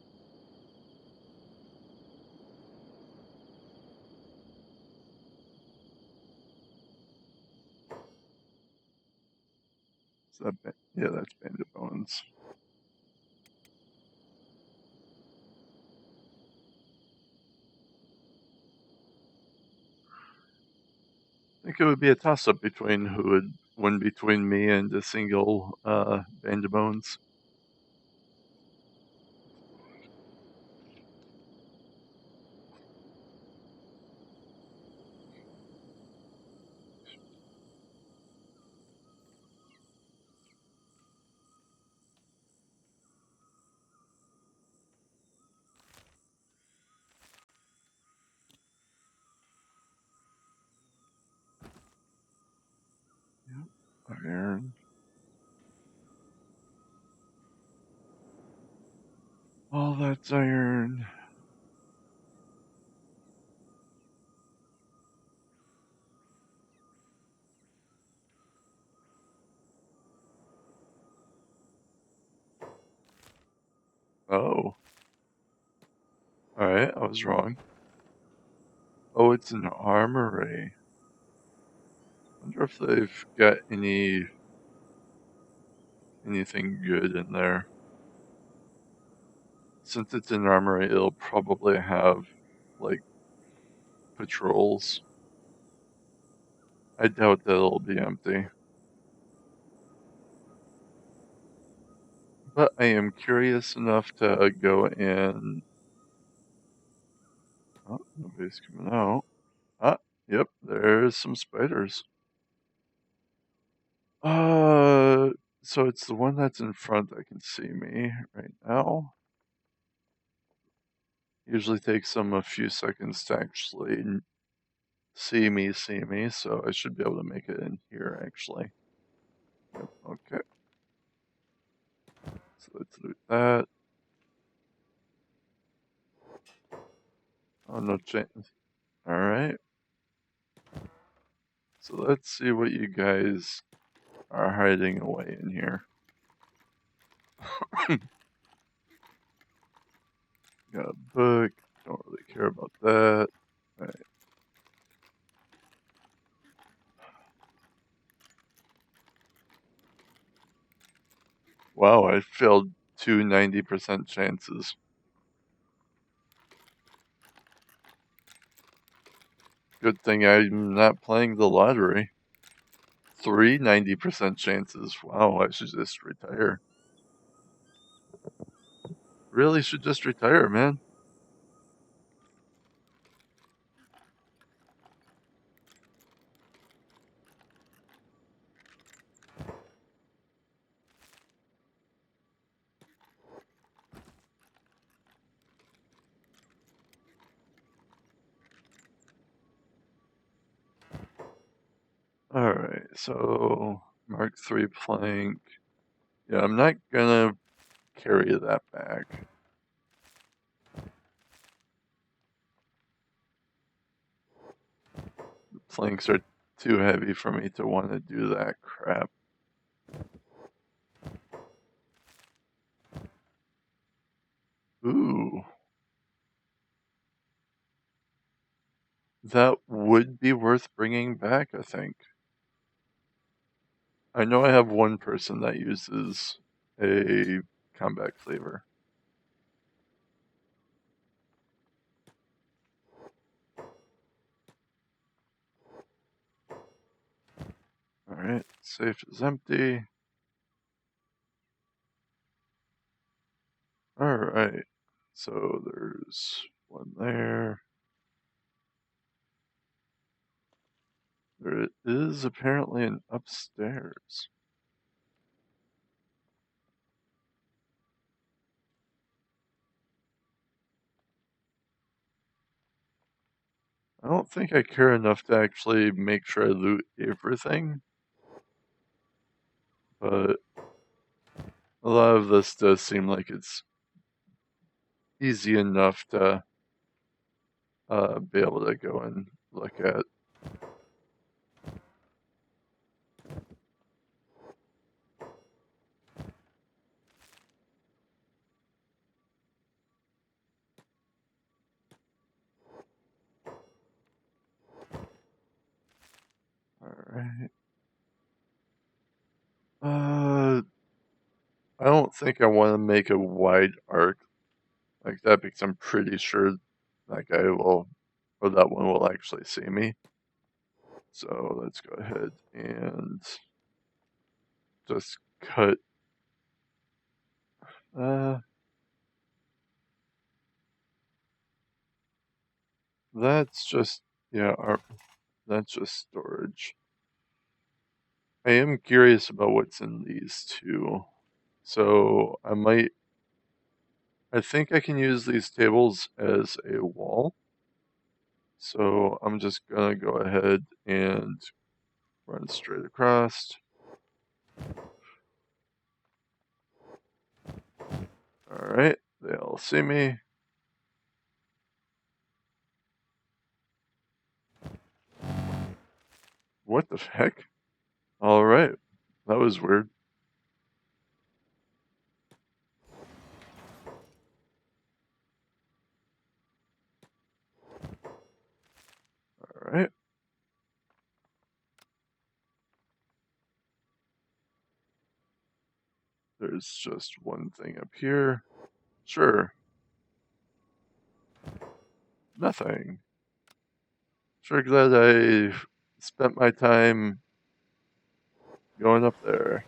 Is that yeah, that's Bandit Bones. I think it would be a toss-up between who would win between me and a single Bandit Bones. Yep. Iron. All that's iron. Oh. Alright, I was wrong. Oh, it's an armory. I wonder if they've got any anything good in there. Since it's an armory, it'll probably have, like, patrols. I doubt that it'll be empty. But I am curious enough to go in. Oh, nobody's coming out. Ah, yep, there's some spiders. So it's the one that's in front that can see me right now. Usually takes them a few seconds to actually see me, so I should be able to make it in here, actually. Yep, okay. So let's loot that. Oh, no chance. Alright. So let's see what you guys are hiding away in here. Got a book. Don't really care about that. Alright. Wow, I failed two 90% chances. Good thing I'm not playing the lottery. 3 90% chances. Wow, I should just retire. Really should just retire, man. Alright, so Mark III plank. Yeah, I'm not gonna carry that back. The planks are too heavy for me to want to do that crap. Ooh. That would be worth bringing back, I think. I know I have one person that uses a combat cleaver. Alright, safe is empty. Alright, so there's one there. There is apparently an upstairs. I don't think I care enough to actually make sure I loot everything, but a lot of this does seem like it's easy enough to be able to go and look at. Alright. I don't think I want to make a wide arc like that because I'm pretty sure that guy will, or that one will actually see me. So let's go ahead and just cut. That's just, yeah, that's just storage. I am curious about what's in these two. So I think I can use these tables as a wall. So I'm just gonna go ahead and run straight across. Alright, they all see me. What the heck? Alright, that was weird. Alright. there's just one thing up here. Sure. Nothing. Sure glad I spent my time going up there.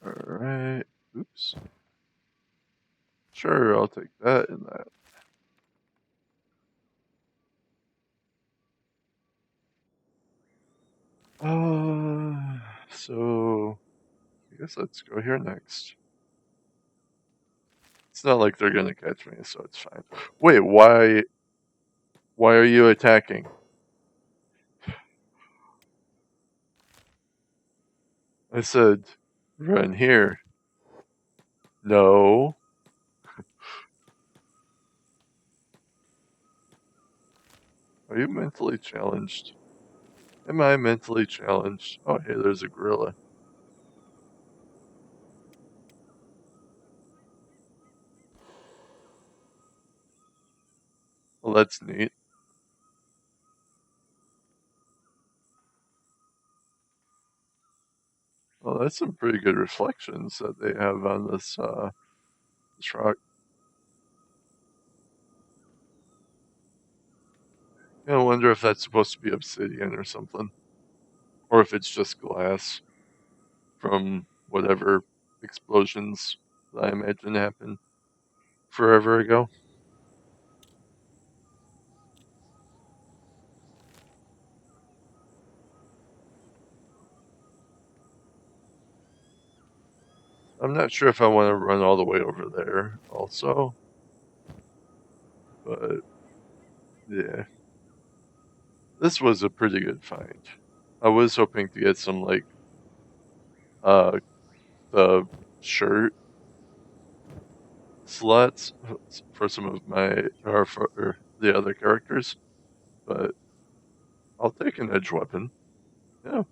Alright. Oops. Sure, I'll take that and that. So I guess let's go here next. It's not like they're gonna catch me, so it's fine. Wait, why are you attacking? I said, run here. No. Are you mentally challenged? Am I mentally challenged? Oh, hey, there's a gorilla. Well, that's neat. Well, that's some pretty good reflections that they have on this rock. I wonder if that's supposed to be obsidian or something. Or if it's just glass from whatever explosions that I imagine happened forever ago. I'm not sure if I want to run all the way over there also. But yeah. This was a pretty good find. I was hoping to get some like the shirt slots for some of my or for the other characters, but I'll take an edge weapon. Yeah.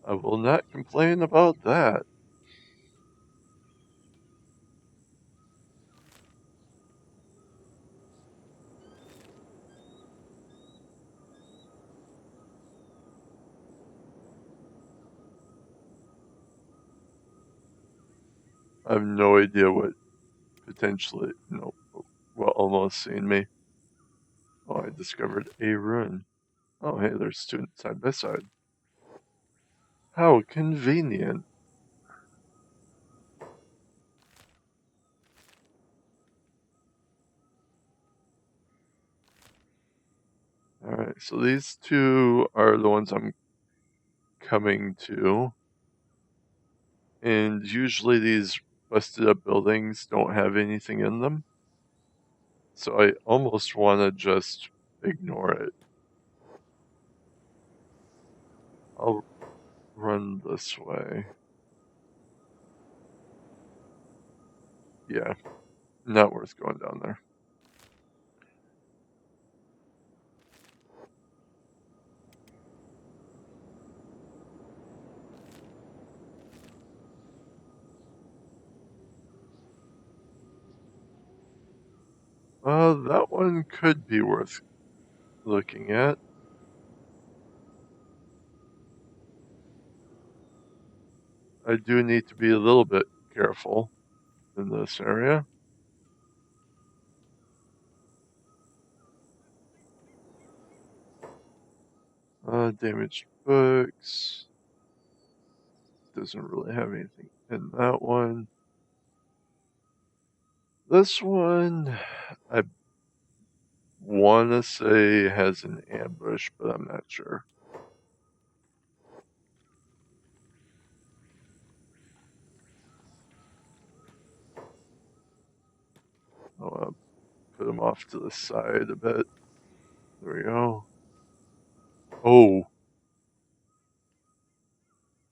I will not complain about that. I have no idea what potentially, no, well, almost seen me. Oh, I discovered a rune. Oh, hey, there's two side by side. How convenient. Alright, so these two are the ones I'm coming to. And usually these busted up buildings don't have anything in them. So I almost want to just ignore it. I'll run this way. Yeah, not worth going down there. That one could be worth looking at. I do need to be a little bit careful in this area. Damaged books. Doesn't really have anything in that one. This one, I want to say has an ambush, but I'm not sure. I'll put them off to the side a bit. There we go. Oh.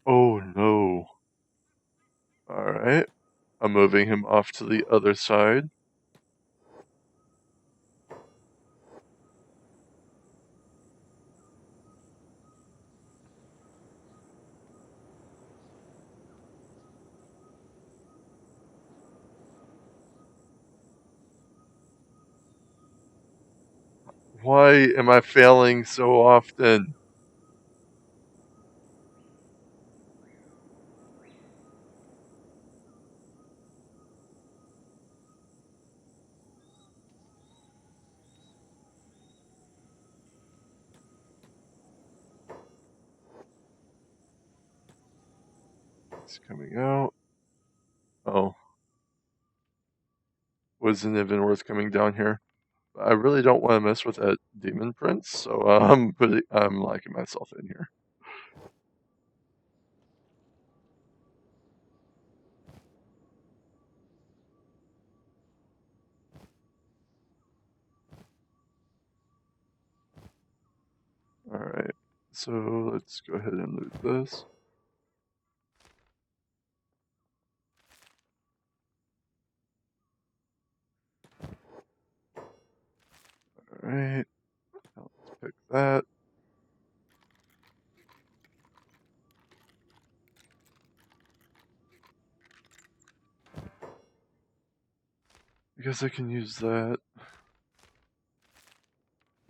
Oh no. Alright. I'm moving him off to the other side. Why am I failing so often? It's coming out. Oh. Wasn't even worth coming down here. I really don't want to mess with that demon prince, so I'm locking myself in here. Alright, so let's go ahead and loot this. Alright, now let's pick that. I guess I can use that.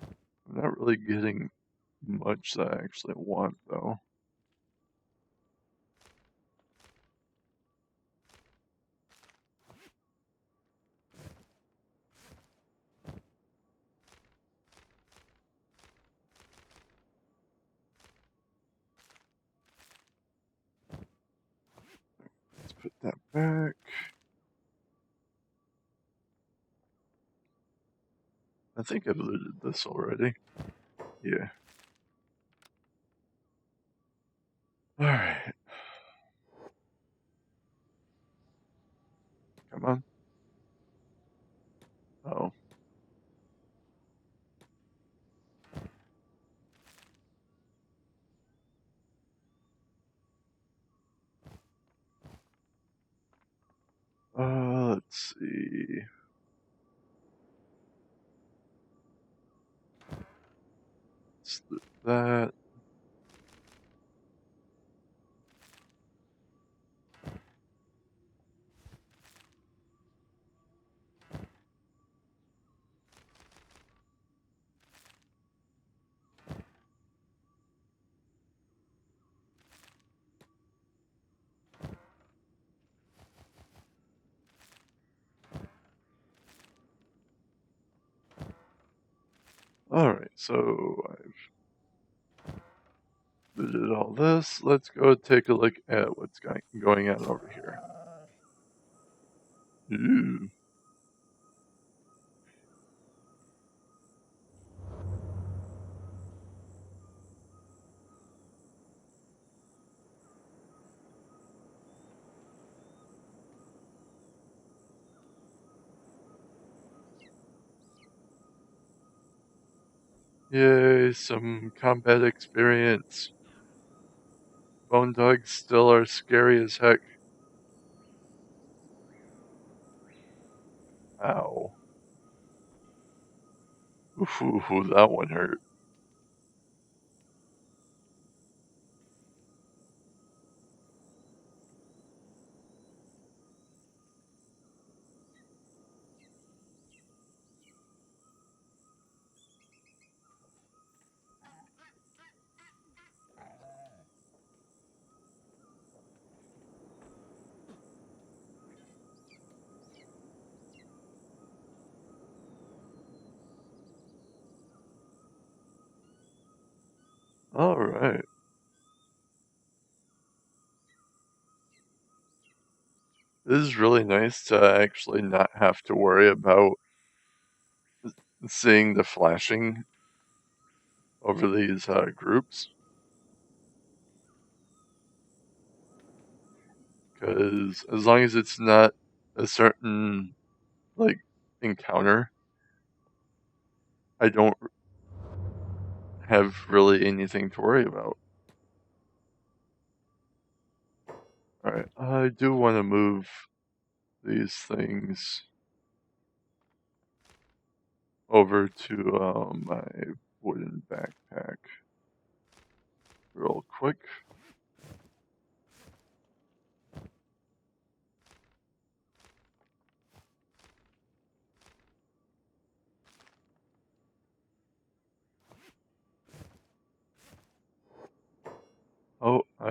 I'm not really getting much that I actually want, though. Let's put that back. I think I've looted this already. Yeah. Alright. Come on. Oh. Let's see. Let's loot that. Alright, so I've looted all this. Let's go take a look at what's going on over here. Ooh. Yay, some combat experience. Bone dogs still are scary as heck. Ow. Ooh, that one hurt. Alright. This is really nice to actually not have to worry about seeing the flashing over these groups. Because as long as it's not a certain, like, encounter, I don't have really anything to worry about. Alright, I do want to move these things over to my wooden backpack real quick.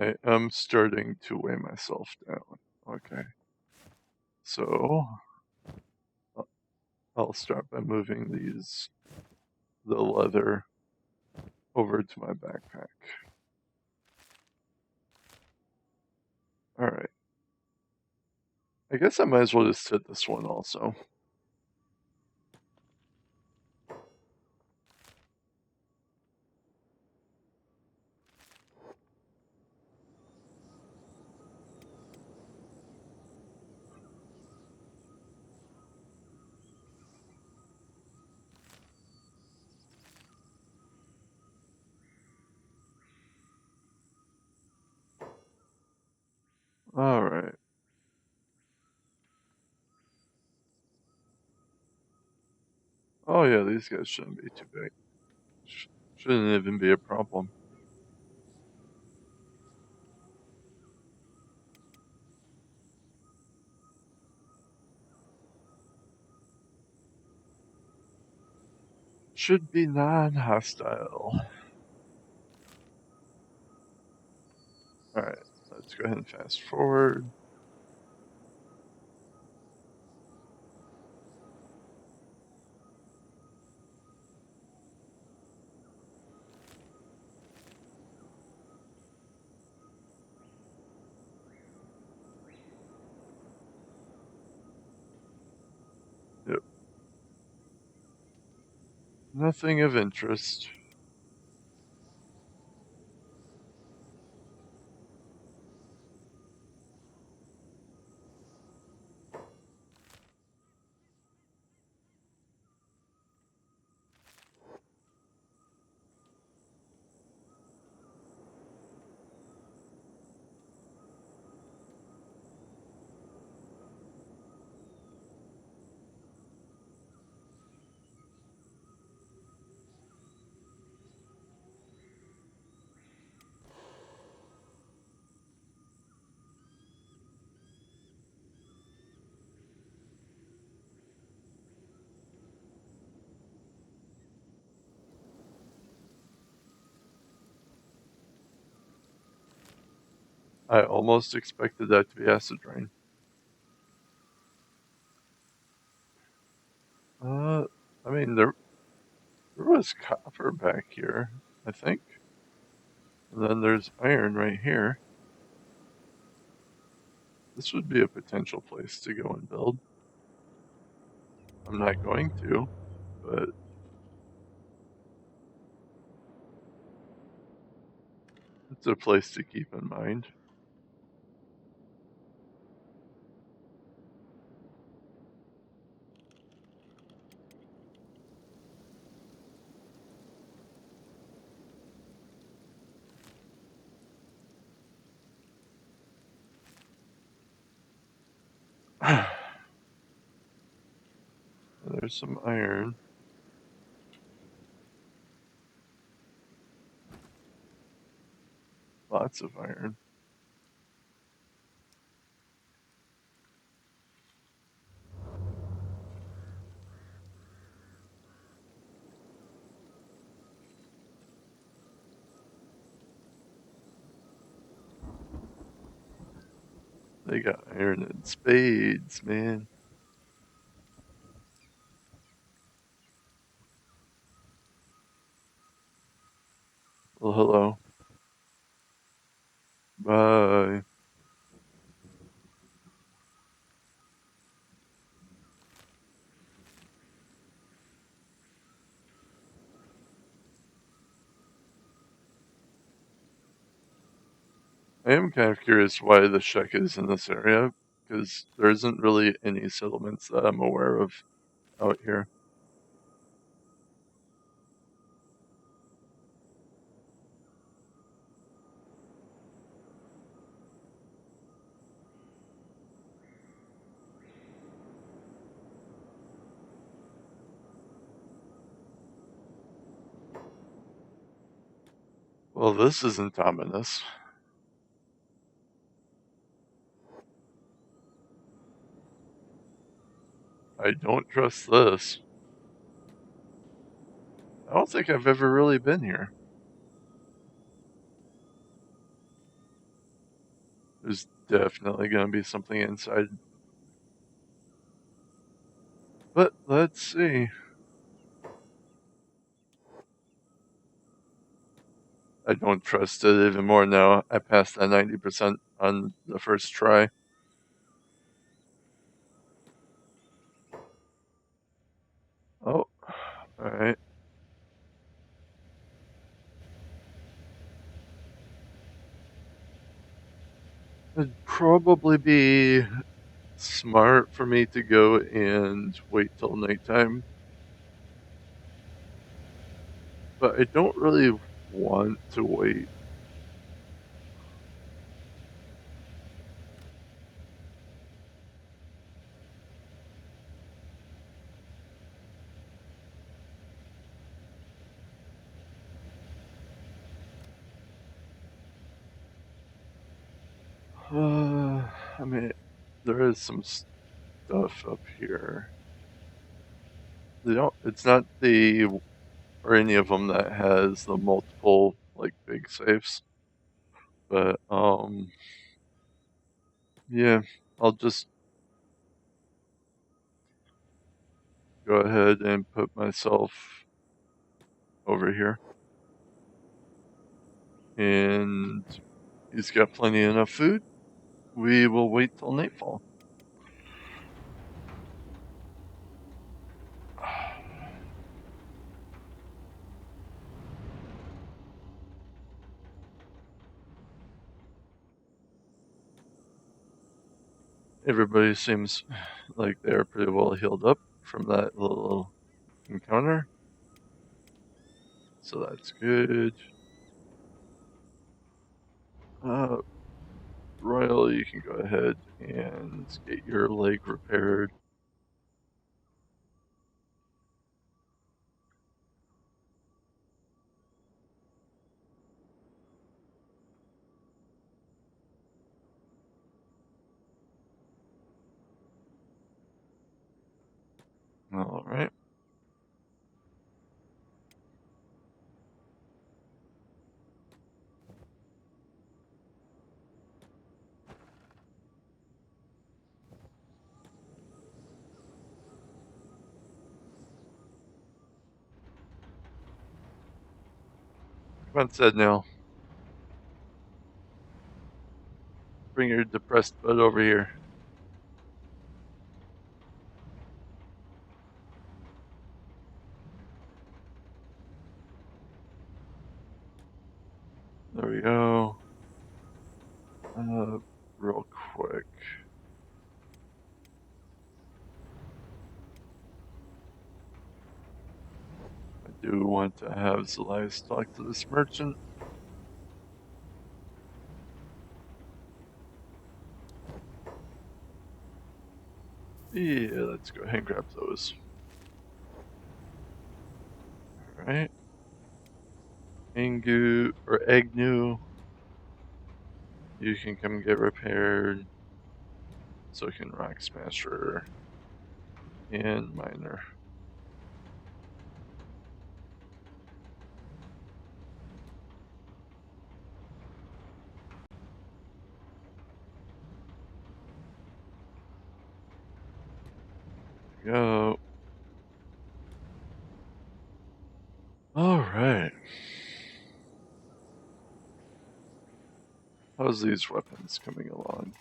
I am starting to weigh myself down. Okay. So I'll start by moving the leather over to my backpack. Alright. I guess I might as well just hit this one also. Alright. Oh yeah, these guys shouldn't be too big. Shouldn't even be a problem. Should be non-hostile. Alright, let's go ahead and fast forward. Yep. Nothing of interest. I almost expected that to be acid rain. I mean, there was copper back here, I think. And then there's iron right here. This would be a potential place to go and build. I'm not going to, but it's a place to keep in mind. There's some iron. Lots of iron. They got iron in spades, man. Well, hello. Bye. I am kind of curious why the Shek is in this area, because there isn't really any settlements that I'm aware of out here. Well, this isn't ominous. I don't trust this. I don't think I've ever really been here. definitely gonna be something inside. But let's see. I don't trust it even more now. I passed that 90% on the first try. Oh, alright. It'd probably be smart for me to go and wait till nighttime. But I don't really want to wait. I mean, there is some stuff up here. They don't. It's not the or any of them that has the multiple like big safes. But yeah, I'll just go ahead and put myself over here, and he's got plenty enough food. We will wait till nightfall. Everybody seems like they're pretty well healed up from that little encounter, so that's good. Royal, you can go ahead and get your leg repaired. All right. Come on, said now. Bring your depressed butt over here. There we go. Real quick. I do want to have Zelias talk to this merchant. Yeah, let's go ahead and grab those. Alright. Angu or Agnew. You can come get repaired. So can Rock Smasher and Miner. Go. Alright. How's these weapons coming along?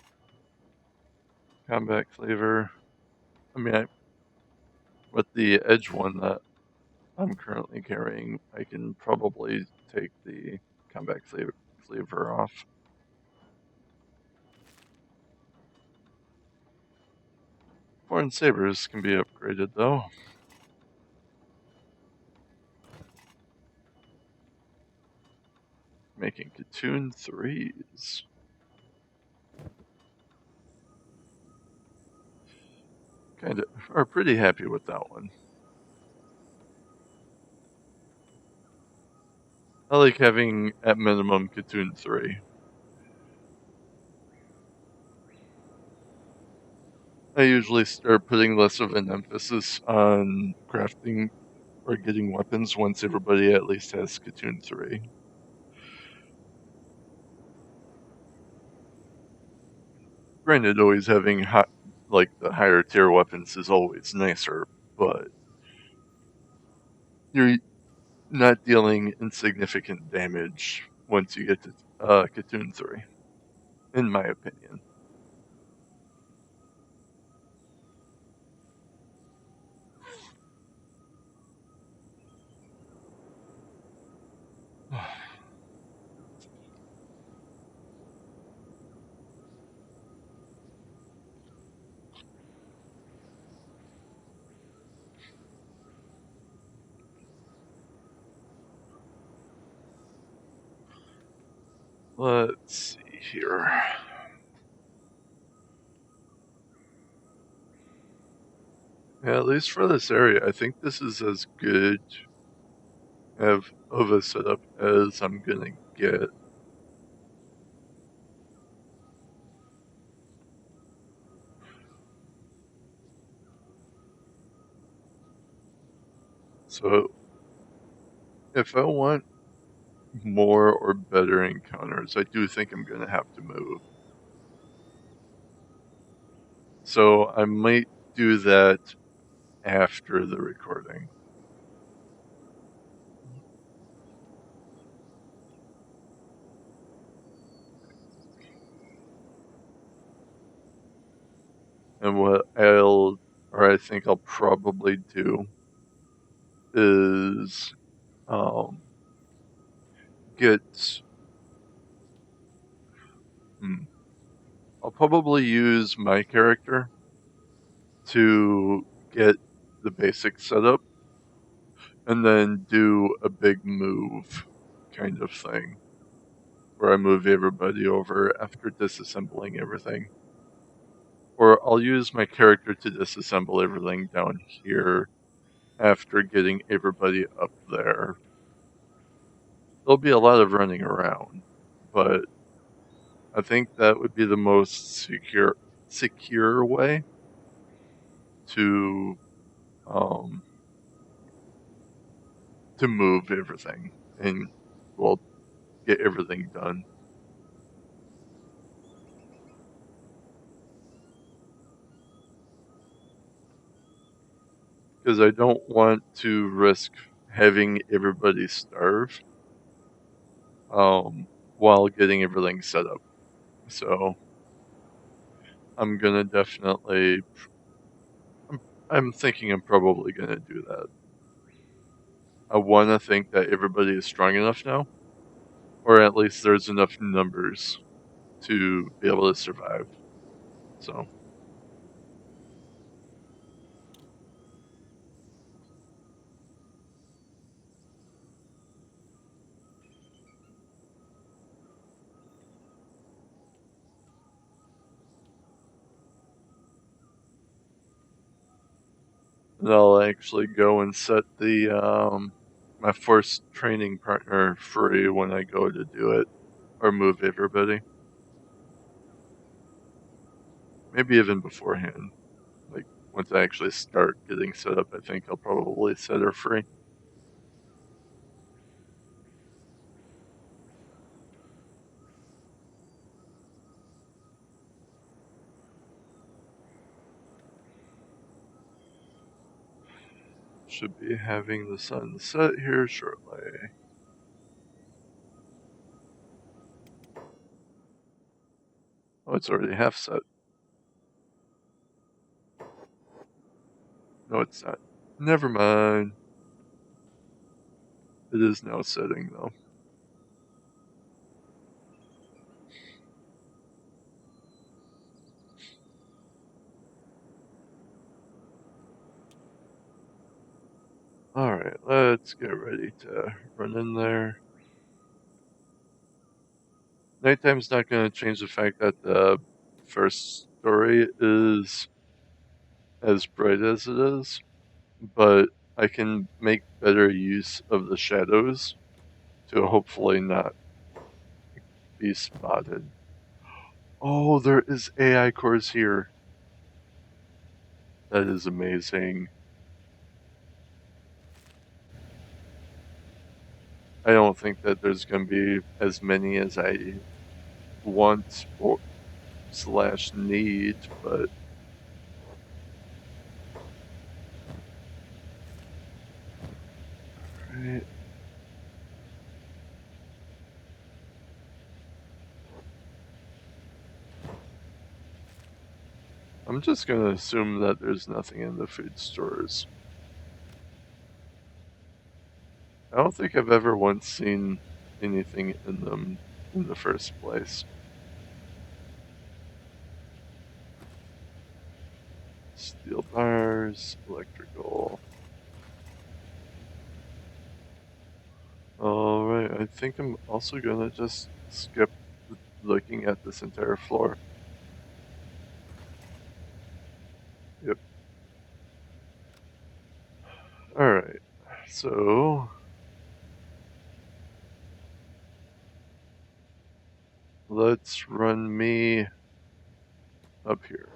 Combat flavor. I mean, with the edge one that I'm currently carrying, I can probably take the combat flavor off. Foreign sabers can be upgraded though. Making Katoon 3s. Kind of, are pretty happy with that one. I like having, at minimum, Katoon 3. I usually start putting less of an emphasis on crafting or getting weapons once everybody at least has Katoon 3. Granted, always having like the higher tier weapons is always nicer, but you're not dealing insignificant damage once you get to Katoon 3, in my opinion. Let's see here. Yeah, at least for this area, I think this is as good of a setup as I'm gonna get. So, if I want more or better encounters, I do think I'm gonna have to move. So, I might do that after the recording. And what I think I'll probably do is get. I'll probably use my character to get the basic setup and then do a big move kind of thing where I move everybody over after disassembling everything. Or I'll use my character to disassemble everything down here after getting everybody up there. There'll be a lot of running around, but I think that would be the most secure way to to move everything and, well, get everything done. Because I don't want to risk having everybody starve while getting everything set up. So I'm gonna definitely. I'm thinking I'm probably gonna do that. I want to think that everybody is strong enough now, or at least there's enough numbers to be able to survive. So. And I'll actually go and set the my first training partner free when I go to do it, or move everybody. Maybe even beforehand. Like, once I actually start getting set up, I think I'll probably set her free. Should be having the sun set here shortly. Oh, it's already half set. No, it's not. Never mind. It is now setting, though. Alright, let's get ready to run in there. Nighttime's not going to change the fact that the first story is as bright as it is, but I can make better use of the shadows to hopefully not be spotted. Oh, there is AI cores here. That is amazing. I don't think that there's going to be as many as I want or / need, but right. I'm just gonna assume that there's nothing in the food stores. I don't think I've ever once seen anything in them in the first place. Steel bars, electrical. Alright, I think I'm also gonna just skip looking at this entire floor. Yep. Alright, so let's run me up here.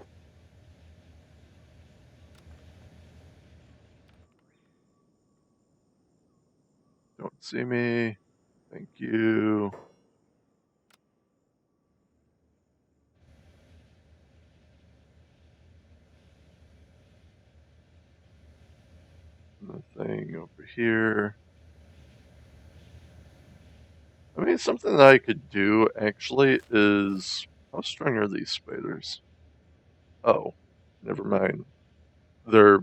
Don't see me. Thank you. Nothing over here. I mean, something that I could do actually is, how strong are these spiders? Oh, never mind. They're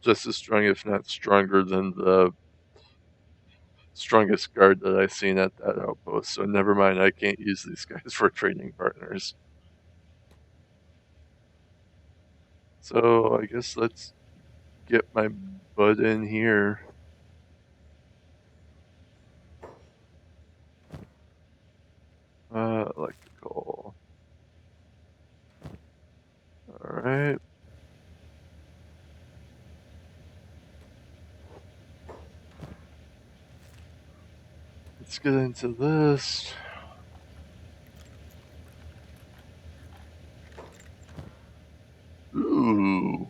just as strong, if not stronger, than the strongest guard that I've seen at that outpost. So never mind, I can't use these guys for training partners. So I guess let's get my butt in here. Electrical. Alright. Let's get into this. Ooh.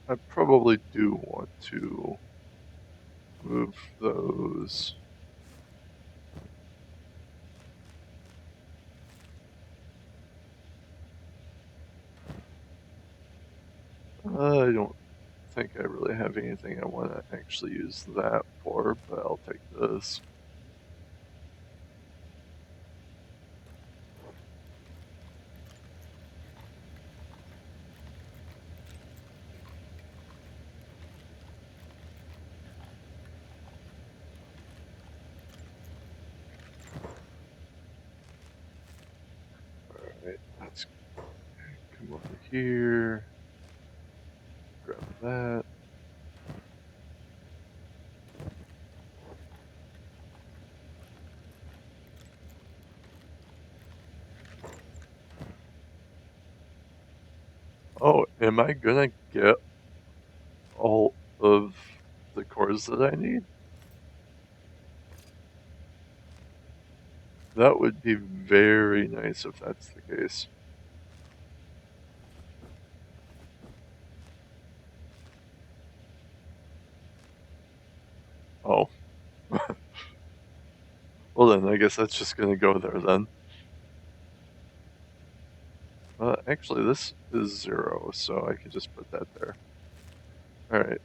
I probably do want to move those. I don't think I really have anything I want to actually use that for, but I'll take this. Alright, let's come over here. Grab that. Oh, am I gonna get all of the cores that I need? That would be very nice if that's the case. Oh. Well then, I guess that's just gonna go there then. Actually, this is 0, so I can just put that there. Alright.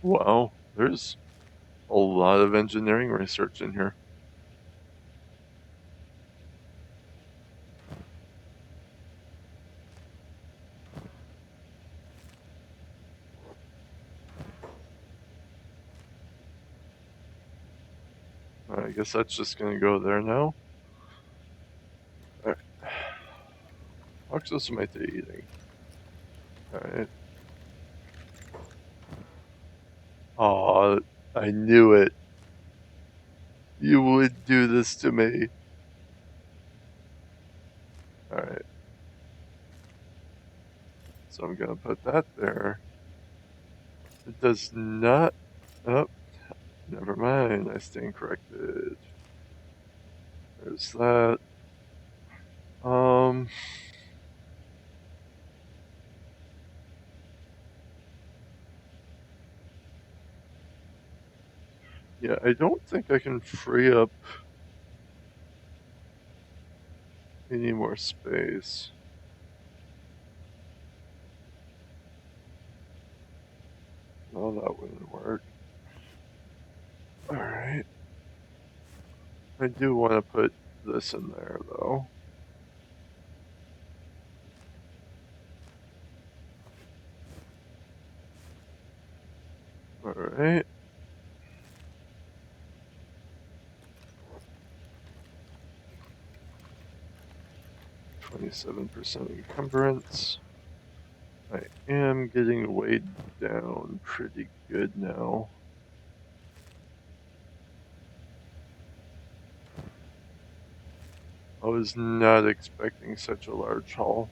Wow, there's a lot of engineering research in here. I guess that's just gonna go there now. Alright. How close am I to eating? Alright. Aw, I knew it. You would do this to me. Alright. So I'm gonna put that there. It does not... Oh, never mind. I stand corrected. There's that. Yeah, I don't think I can free up any more space. No, that wouldn't work. Alright. I do want to put this in there, though. Alright. 27% encumbrance. I am getting weighed down pretty good now. I was not expecting such a large haul.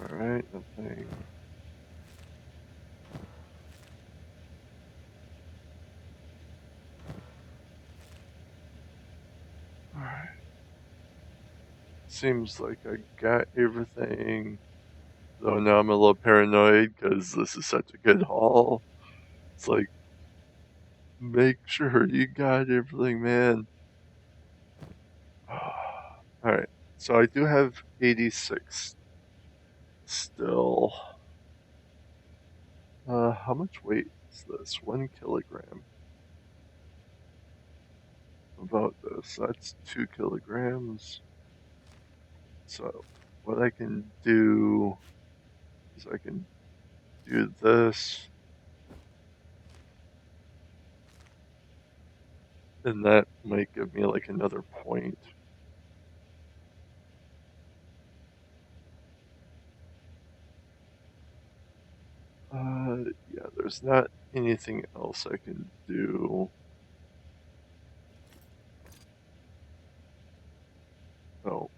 Alright, nothing. Alright. Seems like I got everything. Though now I'm a little paranoid because this is such a good haul. It's like, make sure you got everything, man. Alright, so I do have 86 still. How much weight is this? 1 kilogram. About this. That's 2 kilograms. So, what I can do is I can do this. And that might give me like another point. Yeah, there's not anything else I can do. Oh.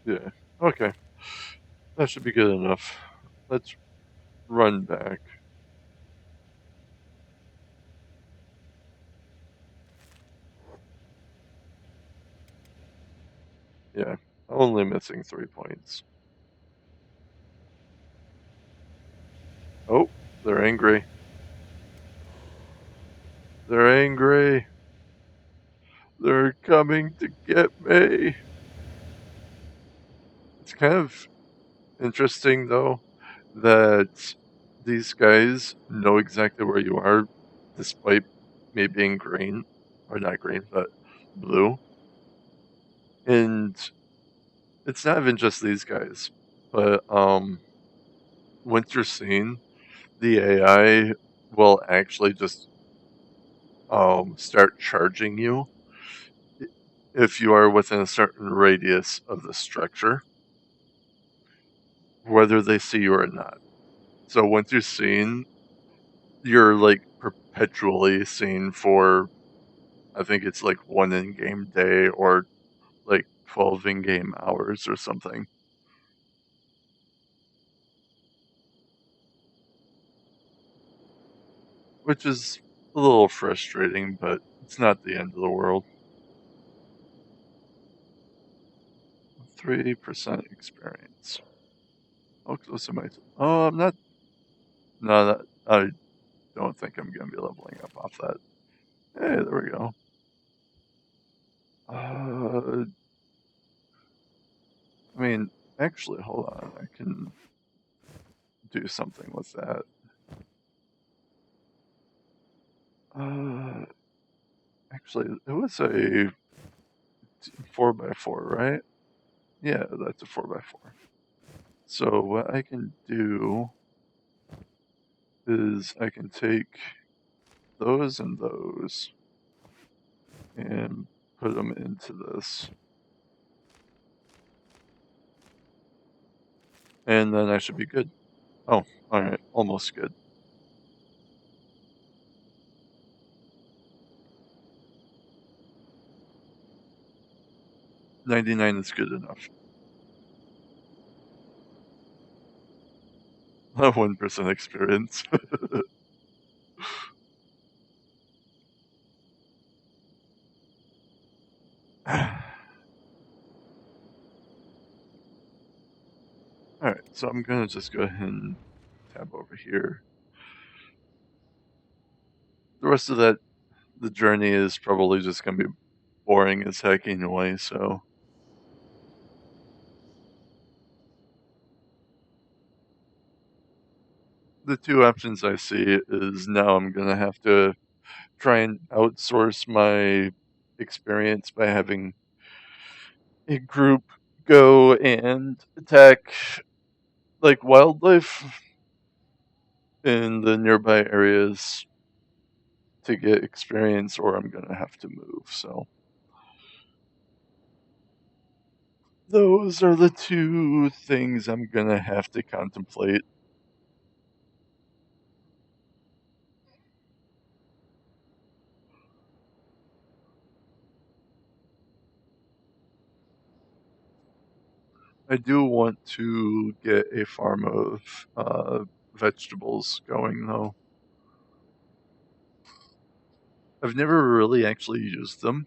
Yeah, okay. That should be good enough. Let's run back. Yeah, only missing 3 points. Oh, they're angry. They're angry. They're coming to get me. It's kind of interesting, though, that these guys know exactly where you are, despite me being green. Or not green, but blue. And it's not even just these guys, but once you're seen, the AI will actually just start charging you if you are within a certain radius of the structure, whether they see you or not. So once you're seen, you're like perpetually seen for, I think it's like 1 in-game day or like 12 in-game hours or something. Which is a little frustrating, but it's not the end of the world. 3% experience. How close am I to? Oh, I'm not. No, I don't think I'm going to be leveling up off that. Hey, there we go. I mean, actually, hold on. I can do something with that. Actually, it was a 4x4, right? Yeah, that's a 4x4. So what I can do is I can take those and those and put them into this. And then I should be good. Oh, alright, almost good. 99 is good enough. 1% experience. Alright, so I'm gonna just go ahead and tab over here. The rest of that, the journey is probably just gonna be boring as heck anyway, so. The two options I see is now I'm gonna have to try and outsource my experience by having a group go and attack like wildlife in the nearby areas to get experience, or I'm gonna have to move. So those are the two things I'm gonna have to contemplate. I do want to get a farm of vegetables going, though. I've never really actually used them,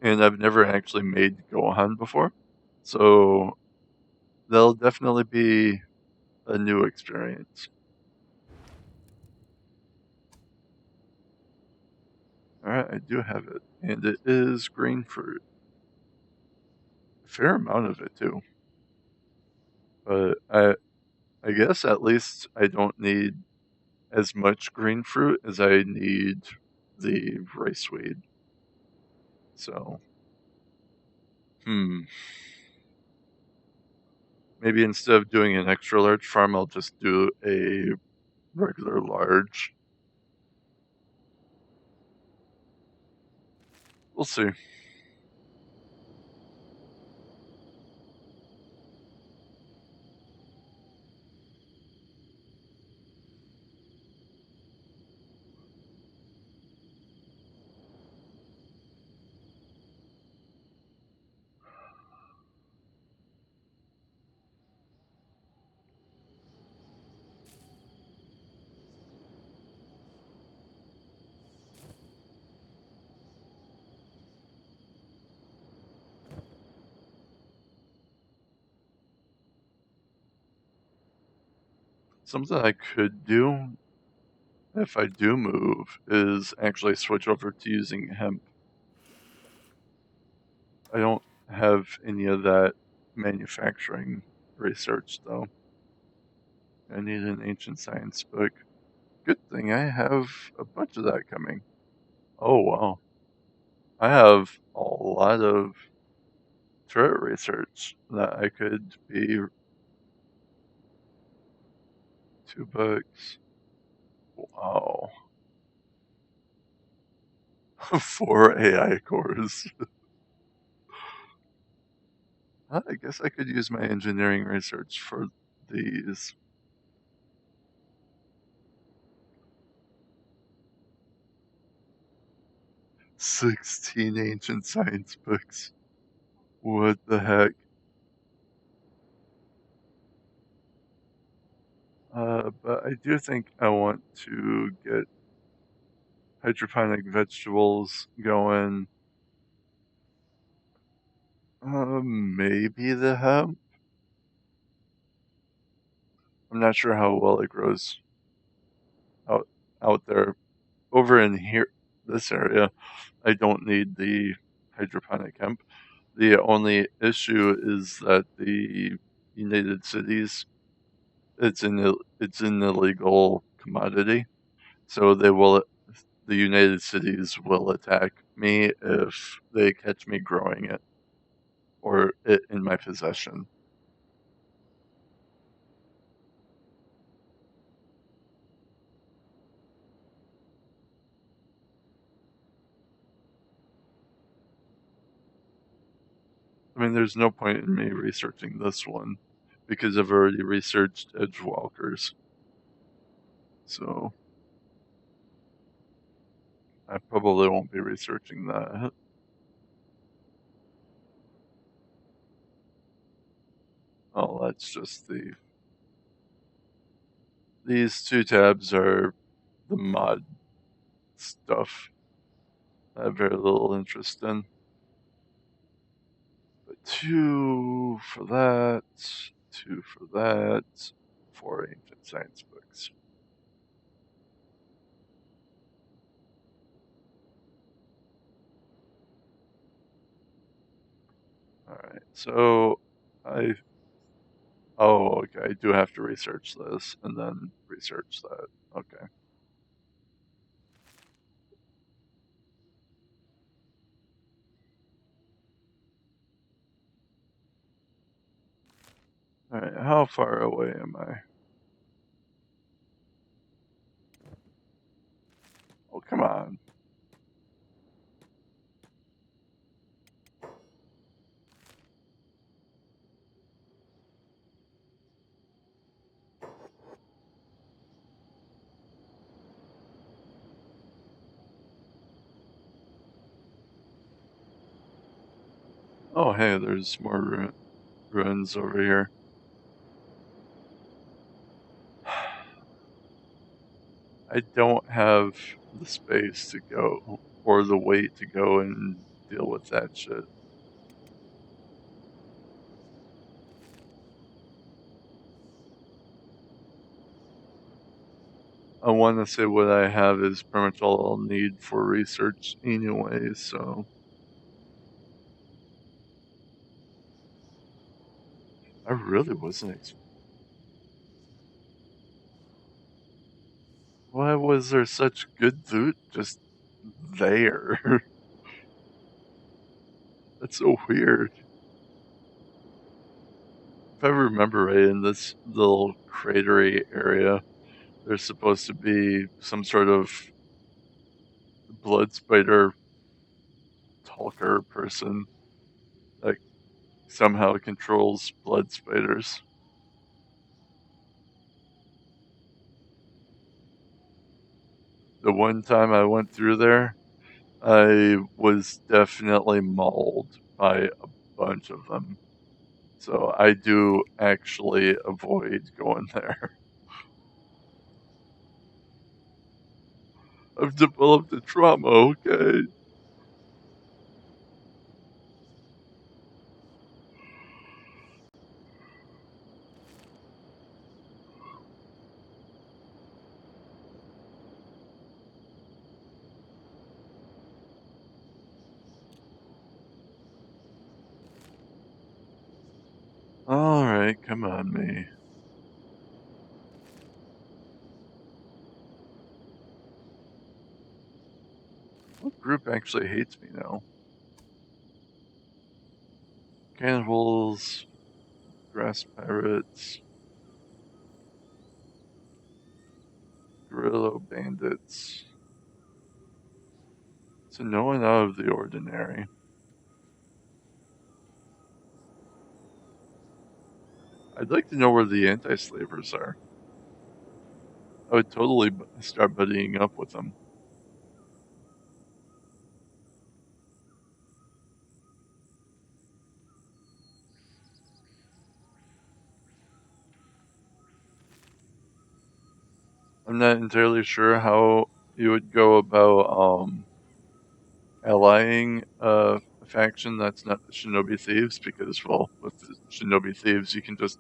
and I've never actually made Gohan before, so they'll definitely be a new experience. Alright, I do have it, and it is green fruit. A fair amount of it, too. But I guess at least I don't need as much green fruit as I need the rice weed. So, maybe instead of doing an extra large farm, I'll just do a regular large. We'll see. Something I could do if I do move is actually switch over to using hemp. I don't have any of that manufacturing research, though. I need an ancient science book. Good thing I have a bunch of that coming. Oh, wow. I have a lot of turret research that I could be $2. Wow. 4 AI cores. I guess I could use my engineering research for these. 16 ancient science books. What the heck? But I do think I want to get hydroponic vegetables going. Maybe the hemp. I'm not sure how well it grows out out there. Over in here, this area, I don't need the hydroponic hemp. The only issue is that the United Cities, it's an illegal commodity, so the United Cities will attack me if they catch me growing it or it in my possession. I mean, there's no point in me researching this one because I've already researched Edgewalkers. So I probably won't be researching that. Oh, that's just these two tabs are the mod stuff I have very little interest in. But 2 for that, 2 for that, 4 ancient science books. Alright, so oh, okay, I do have to research this and then research that. Okay. Alright, how far away am I? Oh, come on. Oh, hey, there's more ruins over here. I don't have the space to go or the weight to go and deal with that shit. I want to say what I have is pretty much all I'll need for research anyway, so I really wasn't. Why was there such good loot just there? That's so weird. If I remember right, in this little cratery area, there's supposed to be some sort of blood spider talker person that somehow controls blood spiders. The one time I went through there, I was definitely mauled by a bunch of them. So I do actually avoid going there. I've developed a trauma, okay? Alright, come on, me. What group actually hates me now? Cannibals, grass pirates, guerrilla bandits. So no one out of the ordinary. I'd like to know where the anti-slavers are. I would totally start buddying up with them. I'm not entirely sure how you would go about allying a faction that's not the Shinobi Thieves, because, well, with the Shinobi Thieves, you can just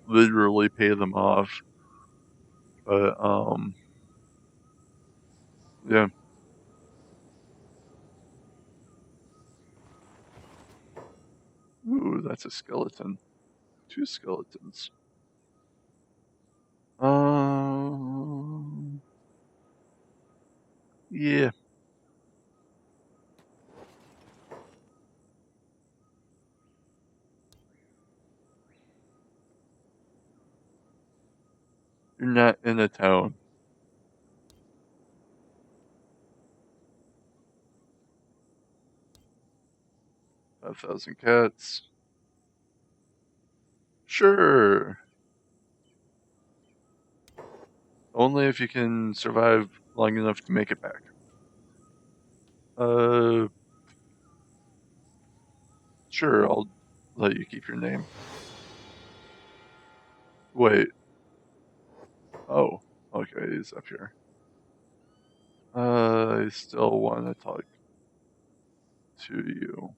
literally pay them off. But, yeah. Ooh, that's a skeleton. 2 skeletons. Yeah. You're not in a town. 5,000 cats. Sure. Only if you can survive long enough to make it back. Sure, I'll let you keep your name. Wait. Oh, okay, he's up here. I still want to talk to you.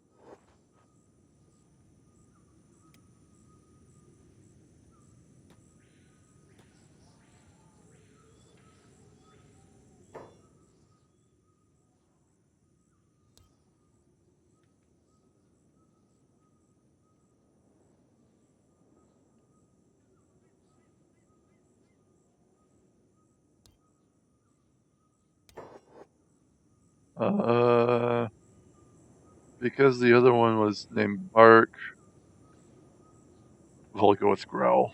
Because the other one was named Bark, we'll go with Growl.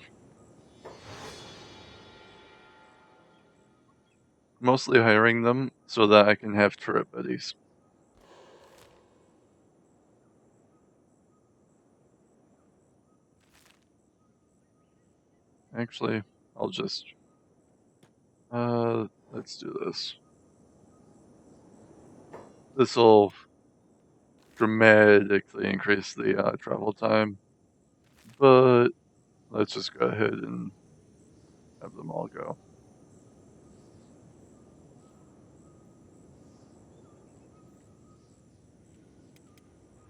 Mostly hiring them so that I can have turret buddies. Actually, I'll just... let's do this. This'll dramatically increase the travel time, but let's just go ahead and have them all go.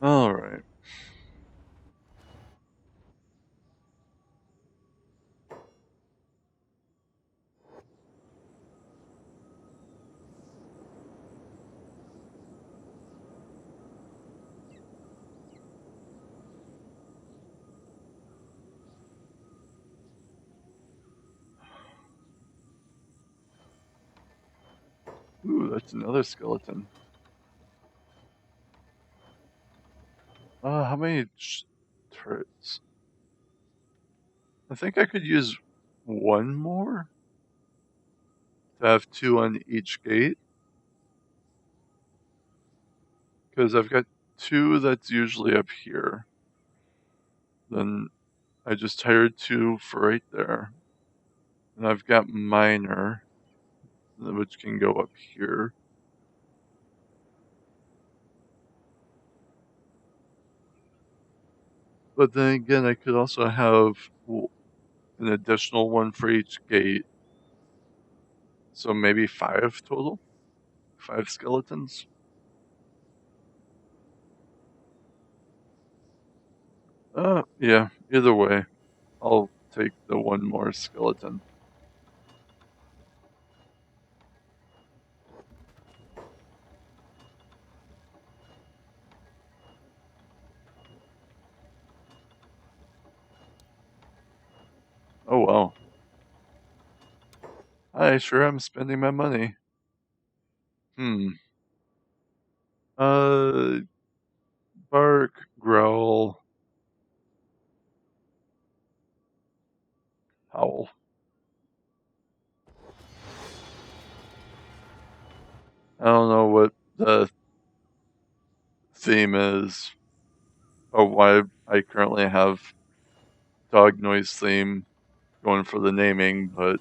Alright. Ooh, that's another skeleton. How many turrets? I think I could use one more to have 2 on each gate. Because I've got 2 that's usually up here. Then I just hired 2 for right there. And I've got Miner, which can go up here. But then again, I could also have an additional one for each gate. So maybe 5 total? 5 skeletons? Yeah, either way. I'll take the one more skeleton. Oh wow. I sure am spending my money. Uh, Bark, Growl, Howl. I don't know what the theme is, or why I currently have dog noise theme going for the naming, but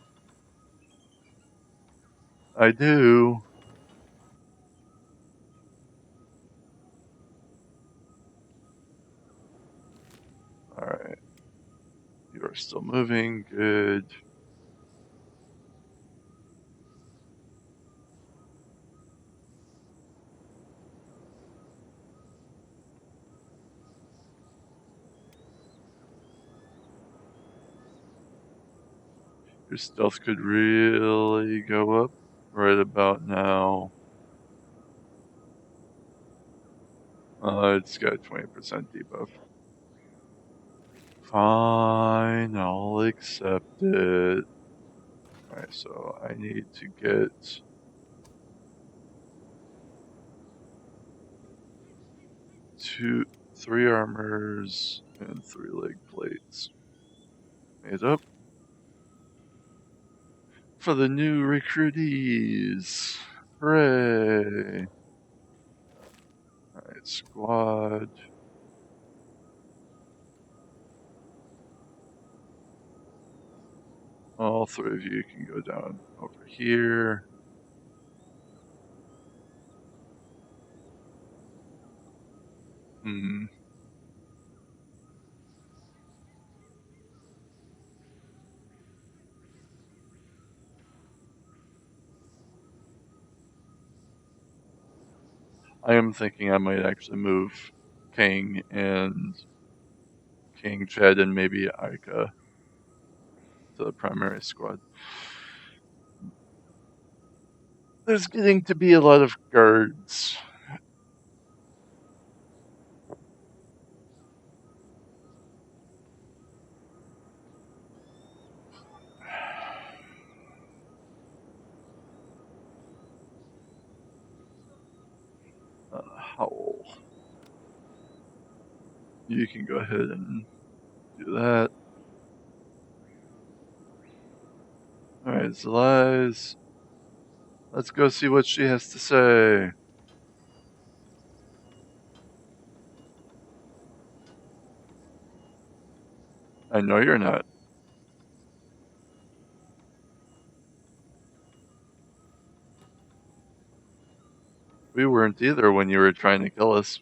I do. Alright. You are still moving. Good. Your stealth could really go up right about now. It's got a 20% debuff. Fine, I'll accept it. Alright, so I need to get 3 armors and 3 leg plates. Made up. For the new recruitees. Hooray! Alright, squad. All three of you can go down over here. Hmm. I am thinking I might actually move King and King, Chad, and maybe Aika to the primary squad. There's getting to be a lot of guards. Howl. You can go ahead and do that. Alright, Zelise. Let's go see what she has to say. I know you're not. We weren't either when you were trying to kill us.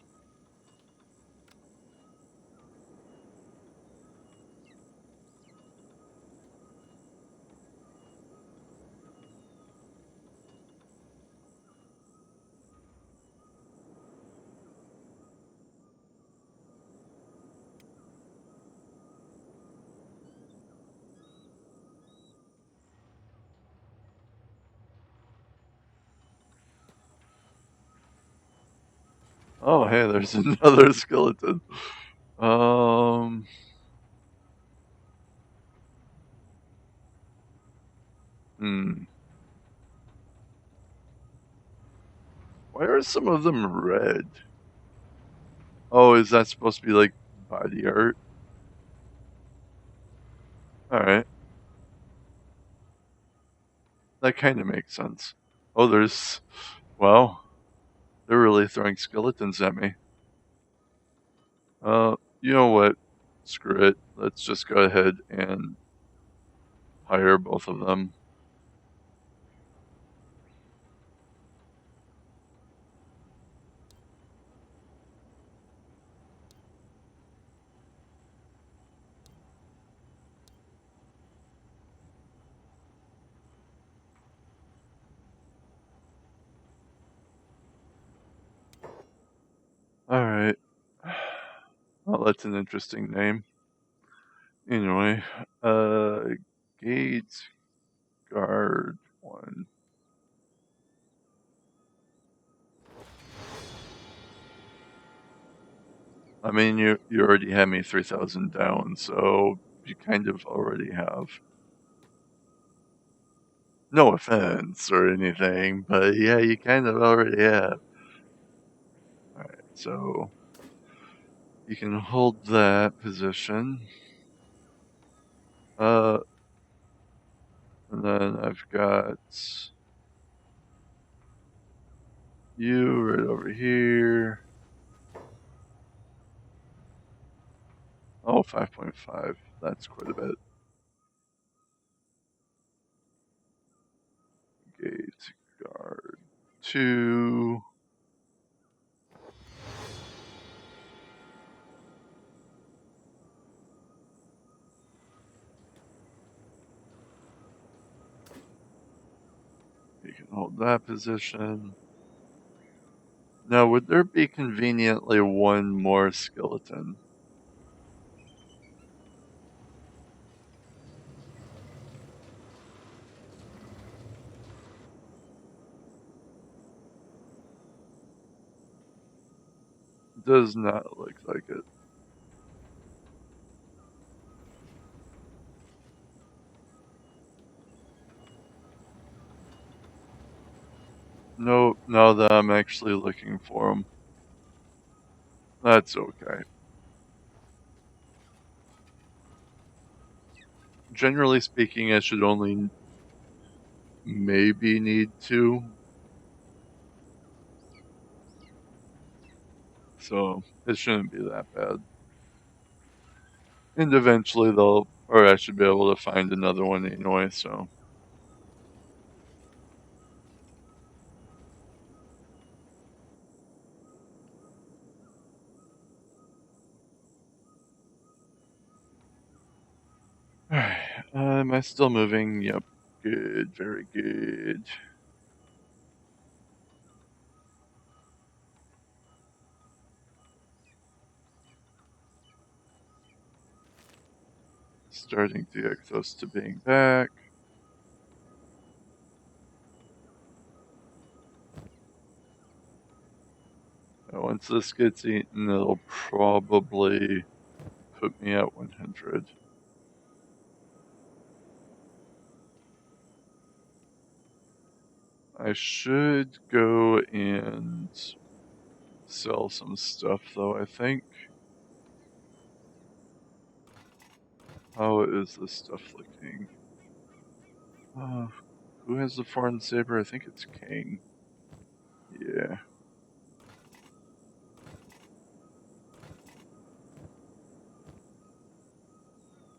Oh, hey, there's another skeleton. Hmm. Why are some of them red? Oh, is that supposed to be like body art? Alright. That kind of makes sense. Oh, there's. Wow. They're really throwing skeletons at me. You know what? Screw it. Let's just go ahead and hire both of them. Alright. Well, that's an interesting name. Anyway, Gate Guard 1. I mean, you already had me 3,000 down, so you kind of already have. No offense or anything, but yeah, you kind of already have. Alright, so you can hold that position. And then I've got you right over here. Oh, 5.5. That's quite a bit. Gate Guard 2. You can hold that position. Now, would there be conveniently one more skeleton? Does not look like it. No, now that I'm actually looking for them. That's okay. Generally speaking, I should only maybe need 2. So it shouldn't be that bad. And eventually they'll Or I should be able to find another one anyway, so. Alright, am I still moving? Yep. Good, very good. Starting to get close to being back. Once this gets eaten, it'll probably put me at 100. I should go and sell some stuff, though, I think. How is this stuff looking? Who has the foreign saber? I think it's King. Yeah.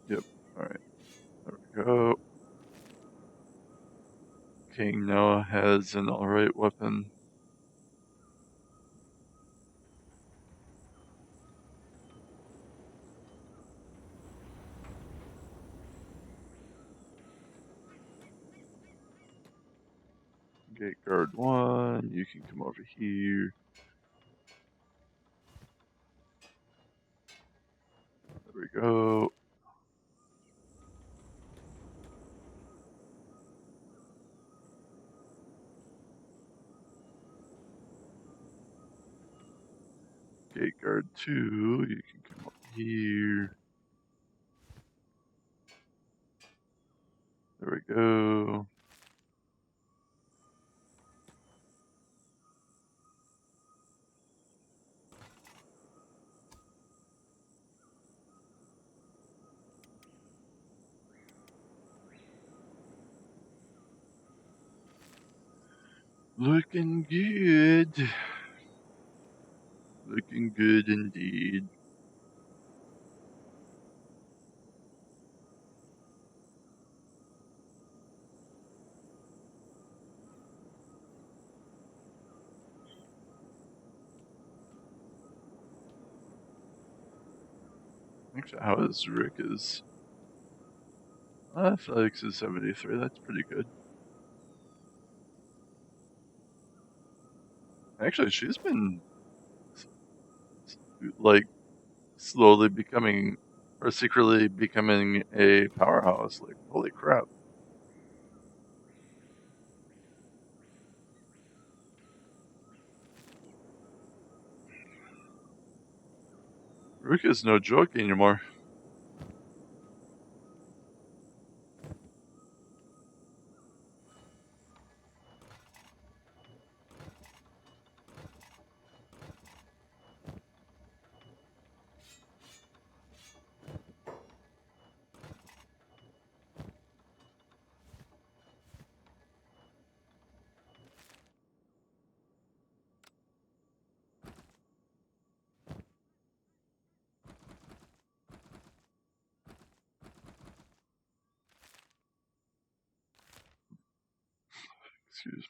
Yep. Alright. There we go. King now has an alright weapon. Gate guard 1, you can come over here. There we go. Gate guard 2, you can come over here. There we go. Looking good. Looking good indeed. Actually, how is Rick's? Felix is 73, that's pretty good. Actually, she's been, like, slowly becoming, or secretly becoming a powerhouse. Like, holy crap. Rick is no joke anymore. Excuse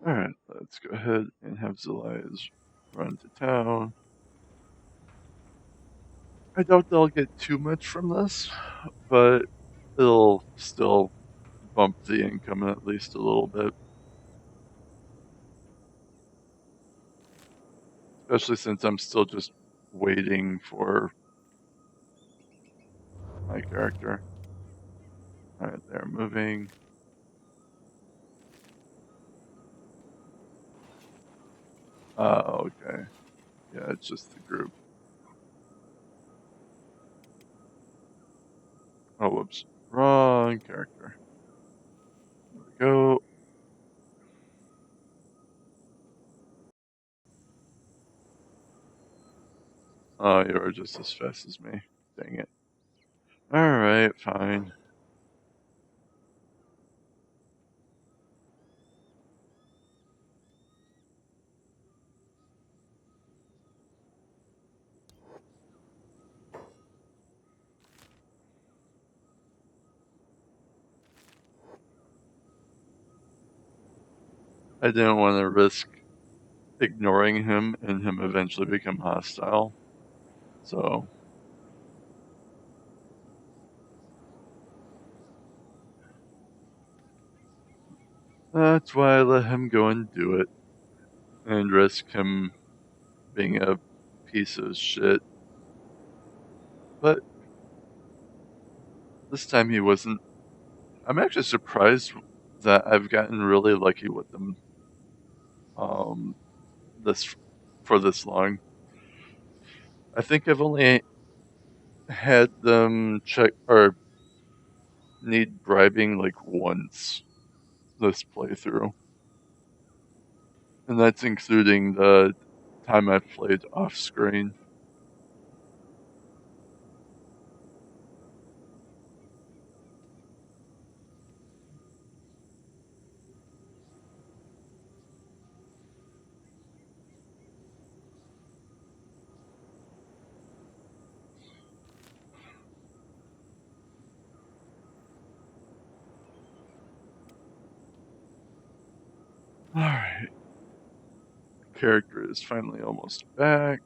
me. Alright, let's go ahead and have Zelias run to town. I doubt they'll get too much from this, but it'll still bump the income at least a little bit. Especially since I'm still just waiting for my character. Alright, they're moving. Okay. Yeah, it's just the group. Oh, whoops. Wrong character. There we go. Oh, you are just as fast as me. Dang it. Alright, fine. I didn't want to risk ignoring him and him eventually become hostile. So that's why I let him go and do it and risk him being a piece of shit. But this time he wasn't. I'm actually surprised that I've gotten really lucky with them this for this long. I think I've only had them check or need bribing like once this playthrough. And that's including the time I've played off screen. Alright. Character is finally almost back.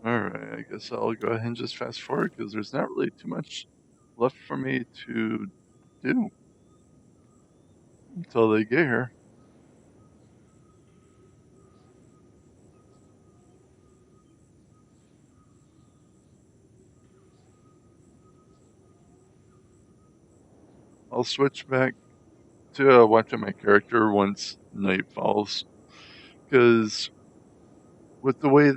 Alright, I guess I'll go ahead and just fast forward because there's not really too much left for me to do until they get here. I'll switch back to watching my character once night falls because with the way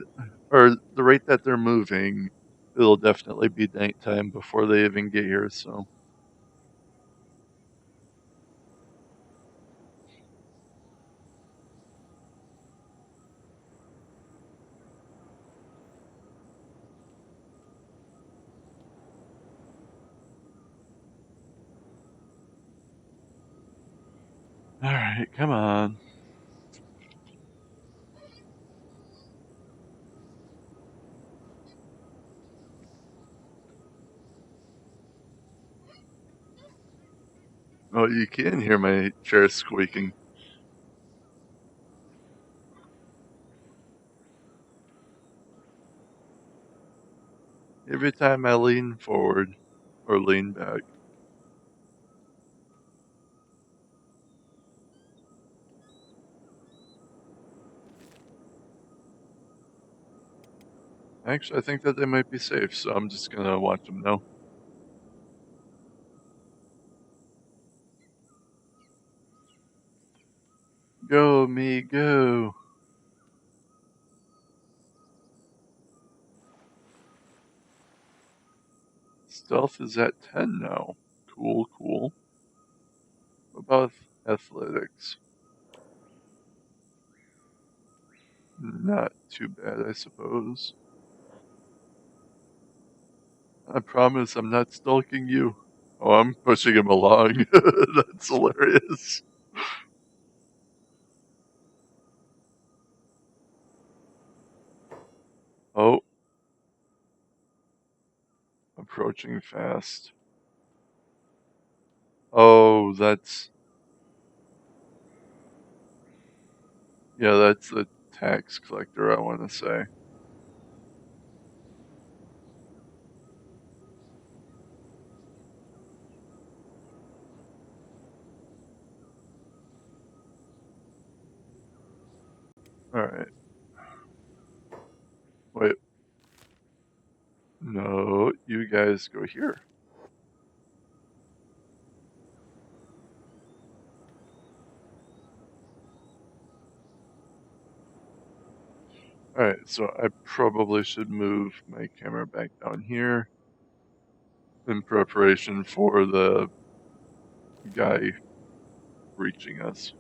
or the rate that they're moving, it'll definitely be nighttime before they even get here. So, all right, come on. Oh, you can hear my chair squeaking. Every time I lean forward or lean back. Actually, I think that they might be safe, so I'm just gonna watch them now. Go, me, go. Stealth is at 10 now. Cool, cool. What about athletics? Not too bad, I suppose. I promise I'm not stalking you. Oh, I'm pushing him along. That's hilarious. Oh, approaching fast. Oh, that's the tax collector, I want to say. Alright. Wait. No, you guys go here. Alright, so I probably should move my camera back down here in preparation for the guy reaching us.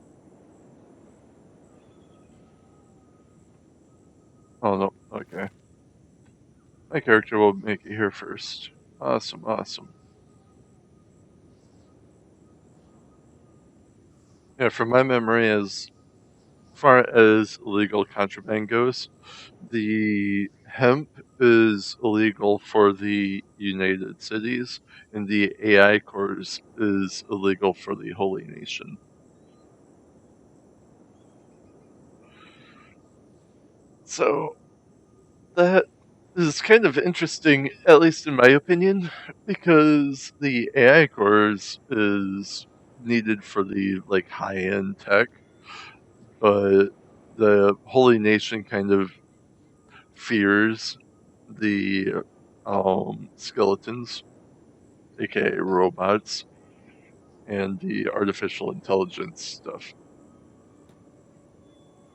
Oh no, okay. My character will make it here first. Awesome, awesome. Yeah, from my memory, as far as illegal contraband goes, the hemp is illegal for the United Cities, and the AI cores is illegal for the Holy Nation. So that is kind of interesting, at least in my opinion, because the AI cores is needed for the like high end tech, but the Holy Nation kind of fears the skeletons, aka robots, and the artificial intelligence stuff.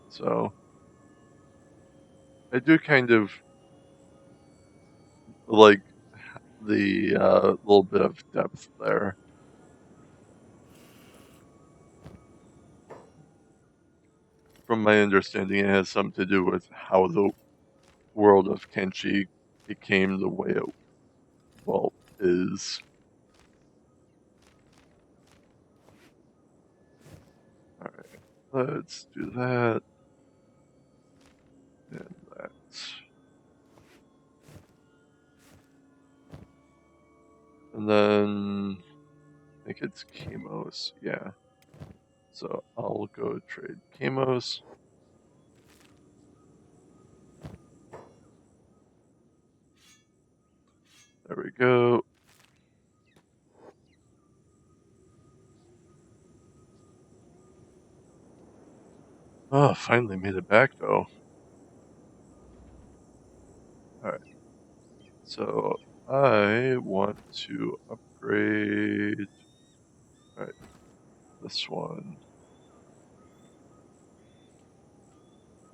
So I do kind of like the little bit of depth there. From my understanding, it has something to do with how the world of Kenshi became the way it, well, is. Alright, let's do that. And that. And then I think it's Chemos, yeah. So I'll go trade Chemos. There we go. Oh, finally made it back though. Alright. So I want to upgrade. Alright, this one.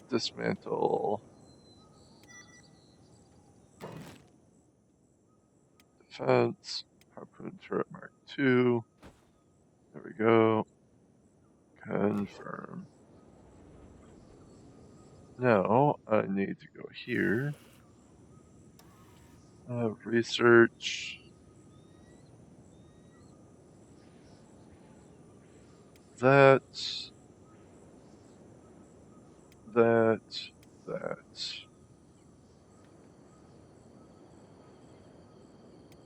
Dismantle. Defense. Harpoon turret Mark II. There we go. Confirm. Now I need to go here. Research. That. That.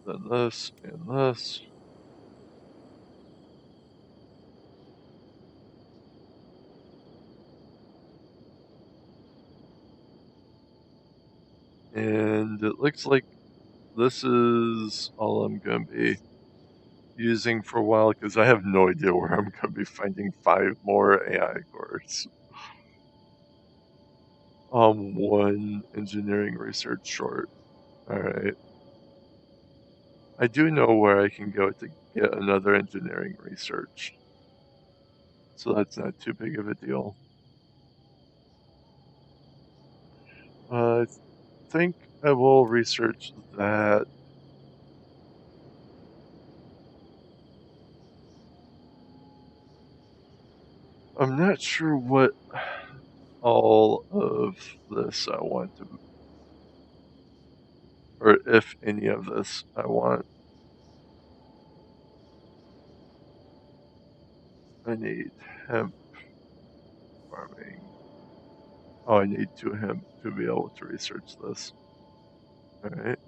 Then this and this. And it looks like this is all I'm going to be using for a while because I have no idea where I'm going to be finding 5 more AI cores. One engineering research short. Alright. I do know where I can go to get another engineering research. So that's not too big of a deal. I think I will research that. I'm not sure what all of this I want to, or if any of this I want. I need hemp farming. Oh, I need 2 hemp to be able to research this. Alright.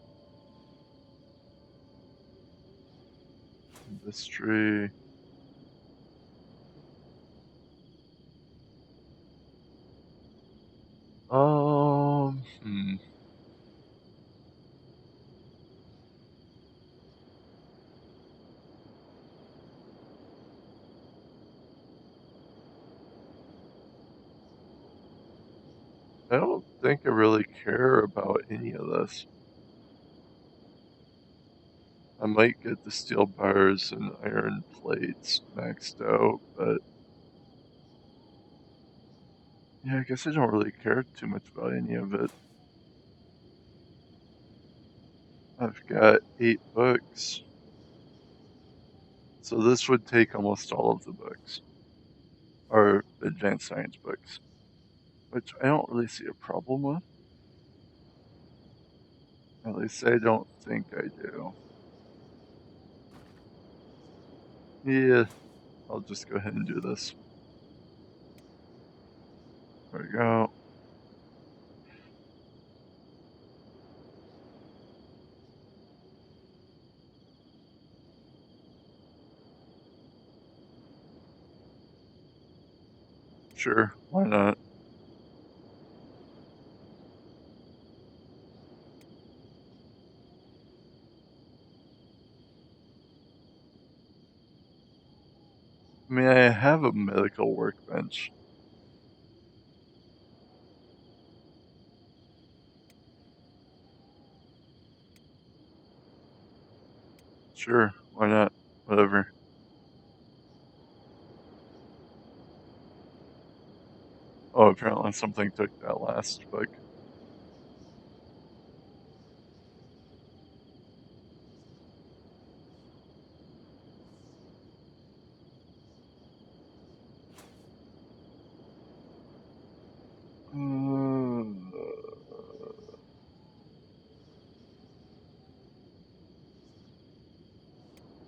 Industry. Hmm. I don't think I really care about any of this. I might get the steel bars and iron plates maxed out, but Yeah, I guess I don't really care too much about any of it. I've got 8 books. So this would take almost all of the books. Or advanced science books. Which I don't really see a problem with. At least I don't think I do. Yeah, I'll just go ahead and do this. There we go. Sure, why not? I mean, I have a medical workbench. Sure, why not? Whatever. Oh, apparently something took that last book.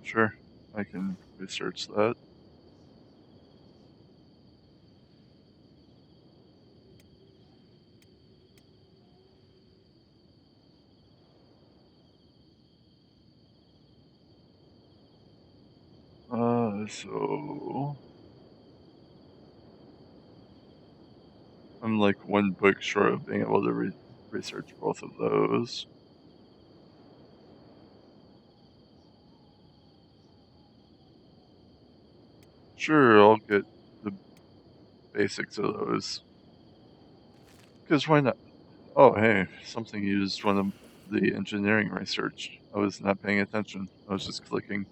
Sure, I can research that. So I'm like one book short of being able to research both of those. Sure, I'll get the basics of those. Because why not? Oh, hey, something used one of the engineering research. I was not paying attention. I was just clicking.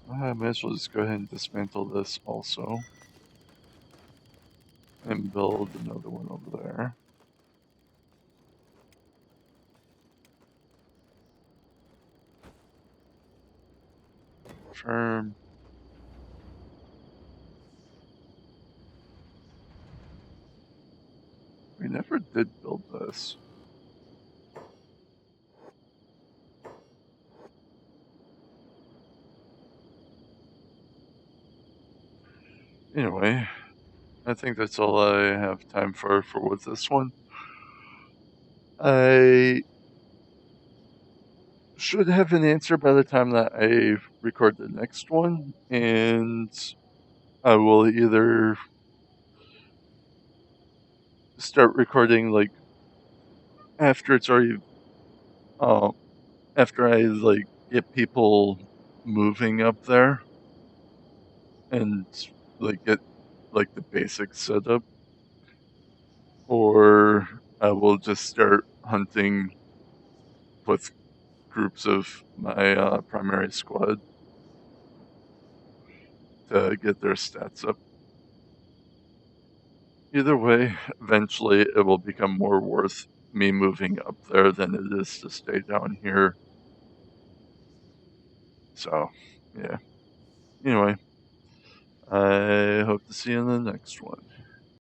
I might as well just go ahead and dismantle this also. And build another one over there. Confirm. We never did build this. Anyway, I think that's all I have time for with this one. I should have an answer by the time that I record the next one, and I will either start recording like after it's already after I like get people moving up there and like get like the basics set up, or I will just start hunting with groups of my primary squad to get their stats up. Either way, eventually it will become more worth me moving up there than it is to stay down here. So, yeah. Anyway, I hope to see you in the next one.